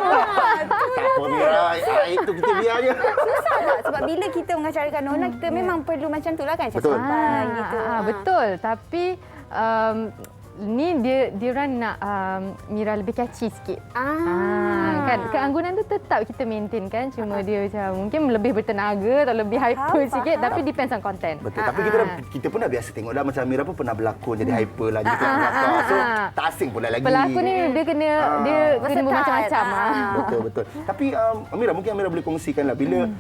Tak apa Mira, itu kita biar je. Susah tak? Sebab bila kita mengacarakan Nona, kita memang perlu macam tu lah kan. Betul. Gitu. Betul. Tapi ni dia orang nak Mira lebih catchy sikit. Kan keanggunan tu tetap kita maintain kan, cuma dia macam mungkin lebih bertenaga atau lebih hyper sikit, tapi depends on content. Betul. Tapi kita pun dah biasa tengok dah macam Mira pun pernah berlakon jadi hyper lah jadi so tak asing pula lagi. Pelakon ni dia kena bermacam-macam. Betul. Tapi Amira, mungkin Amira boleh kongsikanlah bila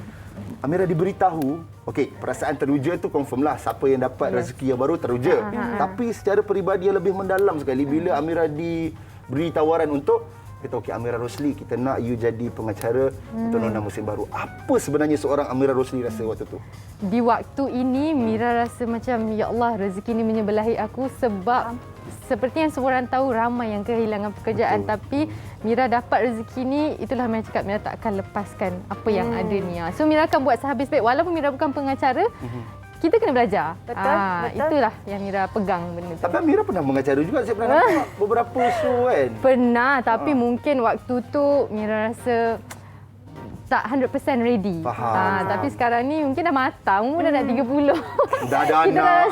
Amira diberitahu, okey, perasaan teruja tu confirm lah siapa yang dapat rezeki yang baru teruja. Tapi secara peribadi yang lebih mendalam sekali bila Amira diberi tawaran untuk kata okey Amira Rosli, kita nak you jadi pengacara untuk Nona musim baru. Apa sebenarnya seorang Amira Rosli rasa waktu tu? Di waktu ini Mira rasa macam ya Allah, rezeki ni menyebelahi aku sebab seperti yang semua orang tahu, ramai yang kehilangan pekerjaan. Tapi Mira dapat rezeki ni, itulah Mira cakap Mira tak akan lepaskan apa yang ada ni. So Mira akan buat sehabis baik. Walaupun Mira bukan pengacara, kita kena belajar. Betul. Itulah yang Mira pegang benda tu. Tapi Mira pernah mengacara juga. Saya pernah nampak beberapa show kan. Pernah, tapi mungkin waktu tu Mira rasa tak 100% ready. Tapi sekarang ni mungkin dah matang, umur dah nak 30. Dah ada anak,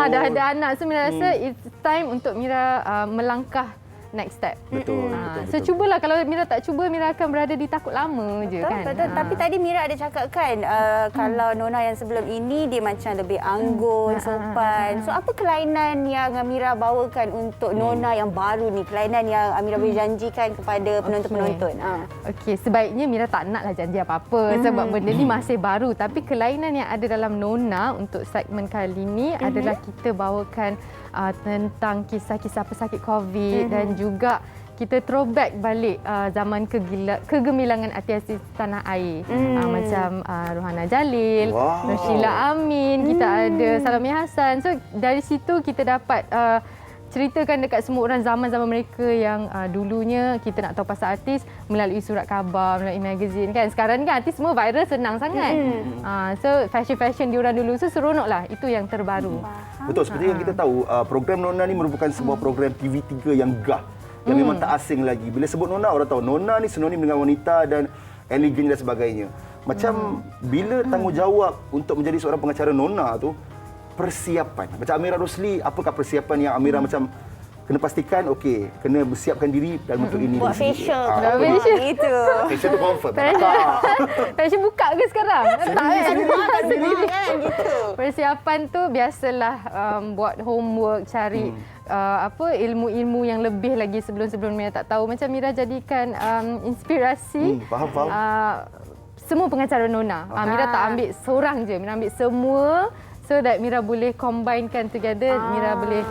dah ada anak. So Mira rasa it's time untuk Mira melangkah next step. Betul. So cubalah, kalau Mira tak cuba, Mira akan berada di takut lama je kan. Betul. Tapi tadi Mira ada cakap kan kalau Nona yang sebelum ini dia macam lebih anggun, sopan. So apa kelainan yang Mira bawakan untuk Nona yang baru ni? Kelainan yang Mira boleh janjikan kepada penonton-penonton. Okey, sebaiknya Mira tak naklah janji apa-apa sebab benda ni masih baru. Tapi kelainan yang ada dalam Nona untuk segmen kali ni adalah kita bawakan tentang kisah-kisah pesakit COVID dan juga kita throwback balik zaman kegemilangan artis tanah air. Macam Rohana Jalil, Nur Sheila Amin, kita ada Salamia Hassan. So dari situ kita dapat ceritakan dekat semua orang zaman-zaman mereka yang dulunya kita nak tahu pasal artis melalui surat khabar, melalui magazine kan. Sekarang ni kan artis semua viral senang sangat. So fashion diorang dulu so seronok lah. Itu yang terbaru. Betul, seperti yang kita tahu program Nona ni merupakan sebuah program TV3 yang gah. Yang memang tak asing lagi. Bila sebut Nona, orang tahu Nona ni sinonim dengan wanita dan elegan dan sebagainya. Macam bila tanggungjawab untuk menjadi seorang pengacara Nona tu, persiapan. Macam Amira Rosli, apakah persiapan yang Amira macam kena pastikan, okey, kena bersiapkan diri dalam bentuk ini. Buat facial. Itu. Facial tu confirm. Facial buka ke sekarang? Tak kan? Sendiri kan gitu. Persiapan tu biasalah buat homework, cari ilmu-ilmu yang lebih lagi sebelum Mira tak tahu. Macam Mira jadikan inspirasi. Faham. Semua pengacara Nona. Mira tak ambil seorang je, Mira ambil semua so that Mira boleh combinekan together. Mira boleh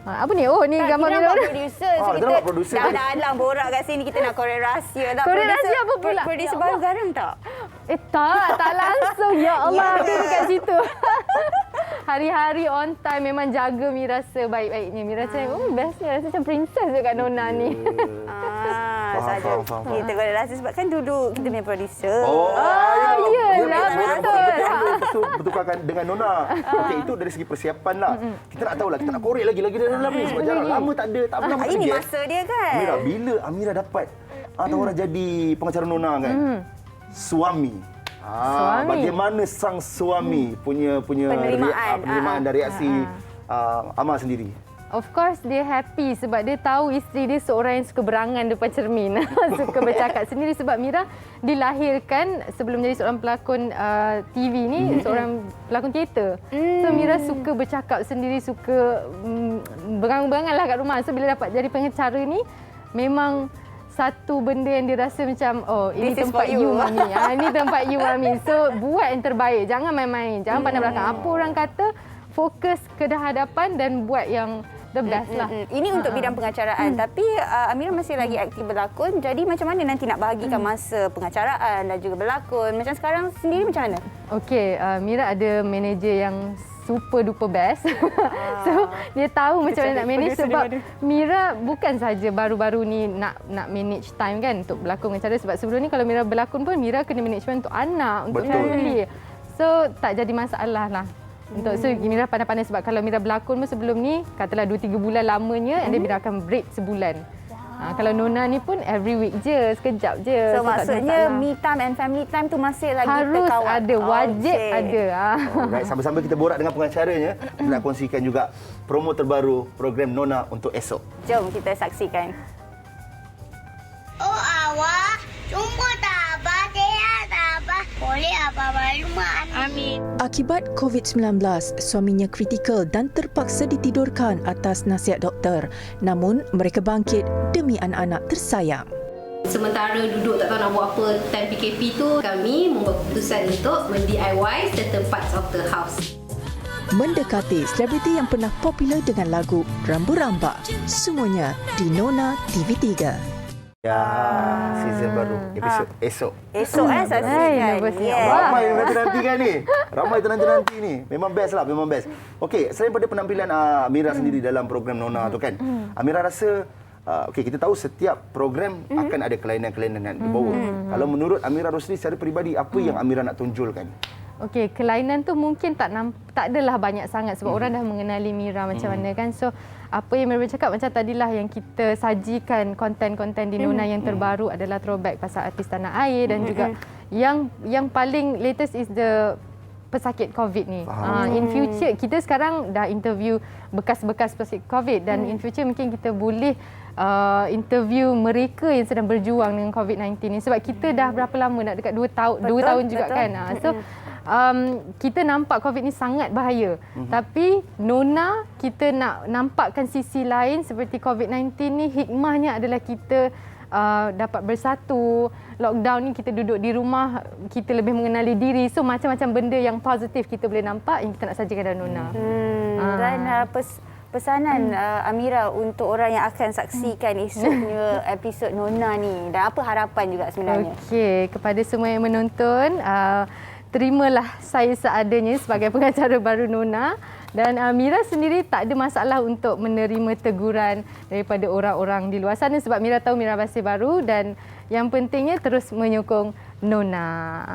apa ni? Oh, ni gambar Mira. Producer. So kita dah alang borak kat sini, kita nak korek rahsia tak. Korek rahsia apa pula? Producer baru garam tak? Tak langsung. Ya Allah, dia dekat situ. Hari-hari on time, memang jaga Mira sebaik-baiknya. Mira macam, bestnya rasa macam princess dekat Nona ni. Faham. Kita korek rahsia sebab kan dulu kita punya producer. Iyalah, betul. Bertukarkan dengan Nona. Okey, itu dari segi persiapan lah. Kita nak tahu lah, kita nak korek lagi dalam ni sebab jarang lama tak pernah bekerja. Ini masa dia kan. Amira, bila Amira dapat tawaran jadi pengacara Nona kan? Suami. Bagaimana sang suami punya penerimaan dari reaksi Amar sendiri? Of course dia happy sebab dia tahu isteri dia seorang yang suka berangan depan cermin. Suka bercakap sendiri sebab Mira dilahirkan sebelum jadi seorang pelakon TV ni, seorang pelakon teater. So Mira suka bercakap sendiri, suka berangan-berangan lah kat rumah. So bila dapat jadi pengacara ni, memang satu benda yang dia rasa macam, ini tempat you Mami. Ini tempat you Mami. So buat yang terbaik, jangan main-main, jangan pandang belakang. Apa orang kata, fokus ke hadapan dan buat yang the best lah. Ini untuk bidang pengacaraan. Tapi Amira masih lagi aktif berlakon. Jadi macam mana nanti nak bahagikan masa pengacaraan dan juga berlakon? Macam sekarang sendiri macam mana? Okey, Mira ada manager yang super duper best. So dia tahu macam mana nak manage sebab Mira bukan saja baru-baru ni nak manage time kan untuk berlakon pengacara. Sebab sebelum ni kalau Mira berlakon pun Mira kena management untuk anak, untuk family. So tak jadi masalah lah. So Mira pandai-pandai sebab kalau Mira berlakon pun sebelum ni katalah 2-3 bulan lamanya and then Mira akan break sebulan. Kalau Nona ni pun every week je, sekejap je. So maksudnya me time and family time tu masih lagi harus terkawal. Ada, wajib ada. Alright, sama-sama kita borak dengan pengacaranya. Kita nak kongsikan juga promo terbaru program Nona untuk esok. Jom kita saksikan. Oh awak, jumpa tak abah, sehat tak abah? Boleh abah balik rumah Amin. Akibat COVID-19, suaminya kritikal dan terpaksa ditidurkan atas nasihat doktor. Namun, mereka bangkit demi anak-anak tersayang. Sementara duduk tak tahu nak buat apa time PKP tu, kami membuat keputusan untuk men-DIY certain parts of the house. Mendekati selebriti yang pernah popular dengan lagu Rambu Rambak. Semuanya di Nona TV3. Ya, season baru, episod esok. Esok saksikan. Ramai yang nanti-nantikan ni. Ramai yang nanti-nanti ni. Memang best lah, memang best. Okey, selain pada penampilan Amira sendiri dalam program Nona tu kan, Amira rasa kita tahu setiap program akan ada kelainan-kelainan di bawah. Kalau menurut Amira Rosli secara peribadi, apa yang Amira nak tunjulkan? Okey, kelainan tu mungkin tak adalah banyak sangat sebab orang dah mengenali Mira macam mana kan. So apa yang Mira cakap macam tadilah yang kita sajikan konten-konten di Nona yang terbaru adalah throwback pasal artis tanah air dan juga yang paling latest is the pesakit COVID ni. In future kita sekarang dah interview bekas-bekas pesakit COVID dan in future mungkin kita boleh interview mereka yang sedang berjuang dengan COVID-19 ni sebab kita dah berapa lama nak dekat 2 tahun juga kan. So kita nampak COVID ni sangat bahaya. Tapi Nona kita nak nampakkan sisi lain seperti COVID-19 ni, hikmahnya adalah kita dapat bersatu. Lockdown ni kita duduk di rumah, kita lebih mengenali diri. So macam-macam benda yang positif kita boleh nampak yang kita nak sajikan dalam Nona. Dan pesanan Amira untuk orang yang akan saksikan esoknya episod Nona ni, dan apa harapan juga sebenarnya? Okey, kepada semua yang menonton, terimalah saya seadanya sebagai pengacara baru Nona, dan Mira sendiri tak ada masalah untuk menerima teguran daripada orang-orang di luar sana sebab Mira tahu Mira masih baru, dan yang pentingnya terus menyokong Nona.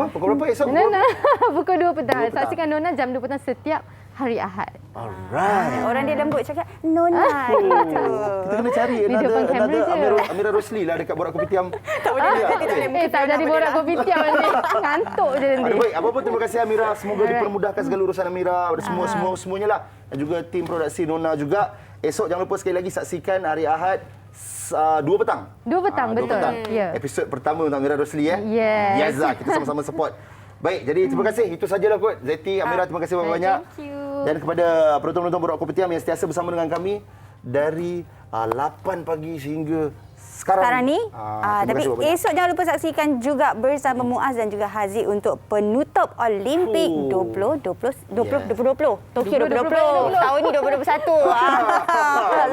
Pukul berapa esok? Nona, pukul 2 petang. Saksikan Nona jam 2 petang setiap hari Ahad. Alright. Orang dia lembut cakap Nona. Kita kena cari another Amira Rosli lah dekat Borak Kopitiam. Tak boleh. Tak jadi Borak Kopitiam nanti. Ngantuk je nanti. Baik, apa pun terima kasih Amira. Semoga dipermudahkan segala urusan Amira. Semuanya lah. Dan juga tim produksi Nona juga. Esok jangan lupa sekali lagi saksikan hari Ahad 2 petang. 2 petang, betul. Ya. Episod pertama untuk Amira Rosli Yes. Yaza, kita sama-sama support. Baik, jadi terima kasih. Itu sajalah kot. Zeti, Amira, terima kasih banyak-banyak. Thank you. Dan kepada penonton-penonton Borak Kopitiam yang sentiasa bersama dengan kami dari 8 pagi sehingga sekarang ni. Terima Tapi kasih banyak. esok jangan lupa saksikan juga bersama Muaz dan juga Haziq untuk penutup Olimpik 2020. Tokyo 2020. Tahun ni 2021.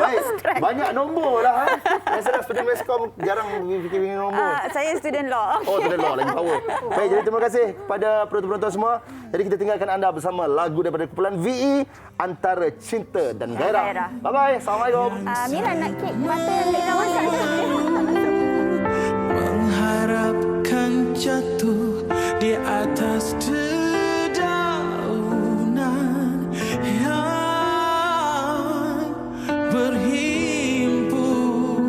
Baik. Banyak nombor lah. Yang sedang student Westcom jarang fikir nombor. Saya student law. Oh, student law lagi power. Baik, jadi terima kasih kepada penonton-penonton semua. Jadi kita tinggalkan anda bersama lagu daripada kumpulan VE, Antara Cinta dan Gairah. Bye-bye. Assalamualaikum. Mira nak kek mata yang Mira masak tu. Mengharapkan jatuh di atas dedaunan yang berhimpun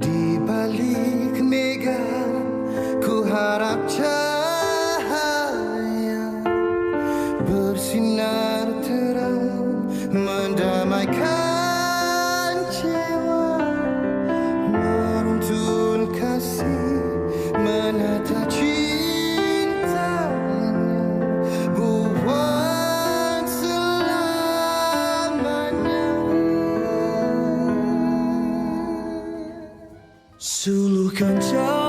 di balik mega. Ku harap cahaya bersinar terang mendamaikan jiwa, meruntun kasih menata cintanya buat selamanya. Suluhkan jauh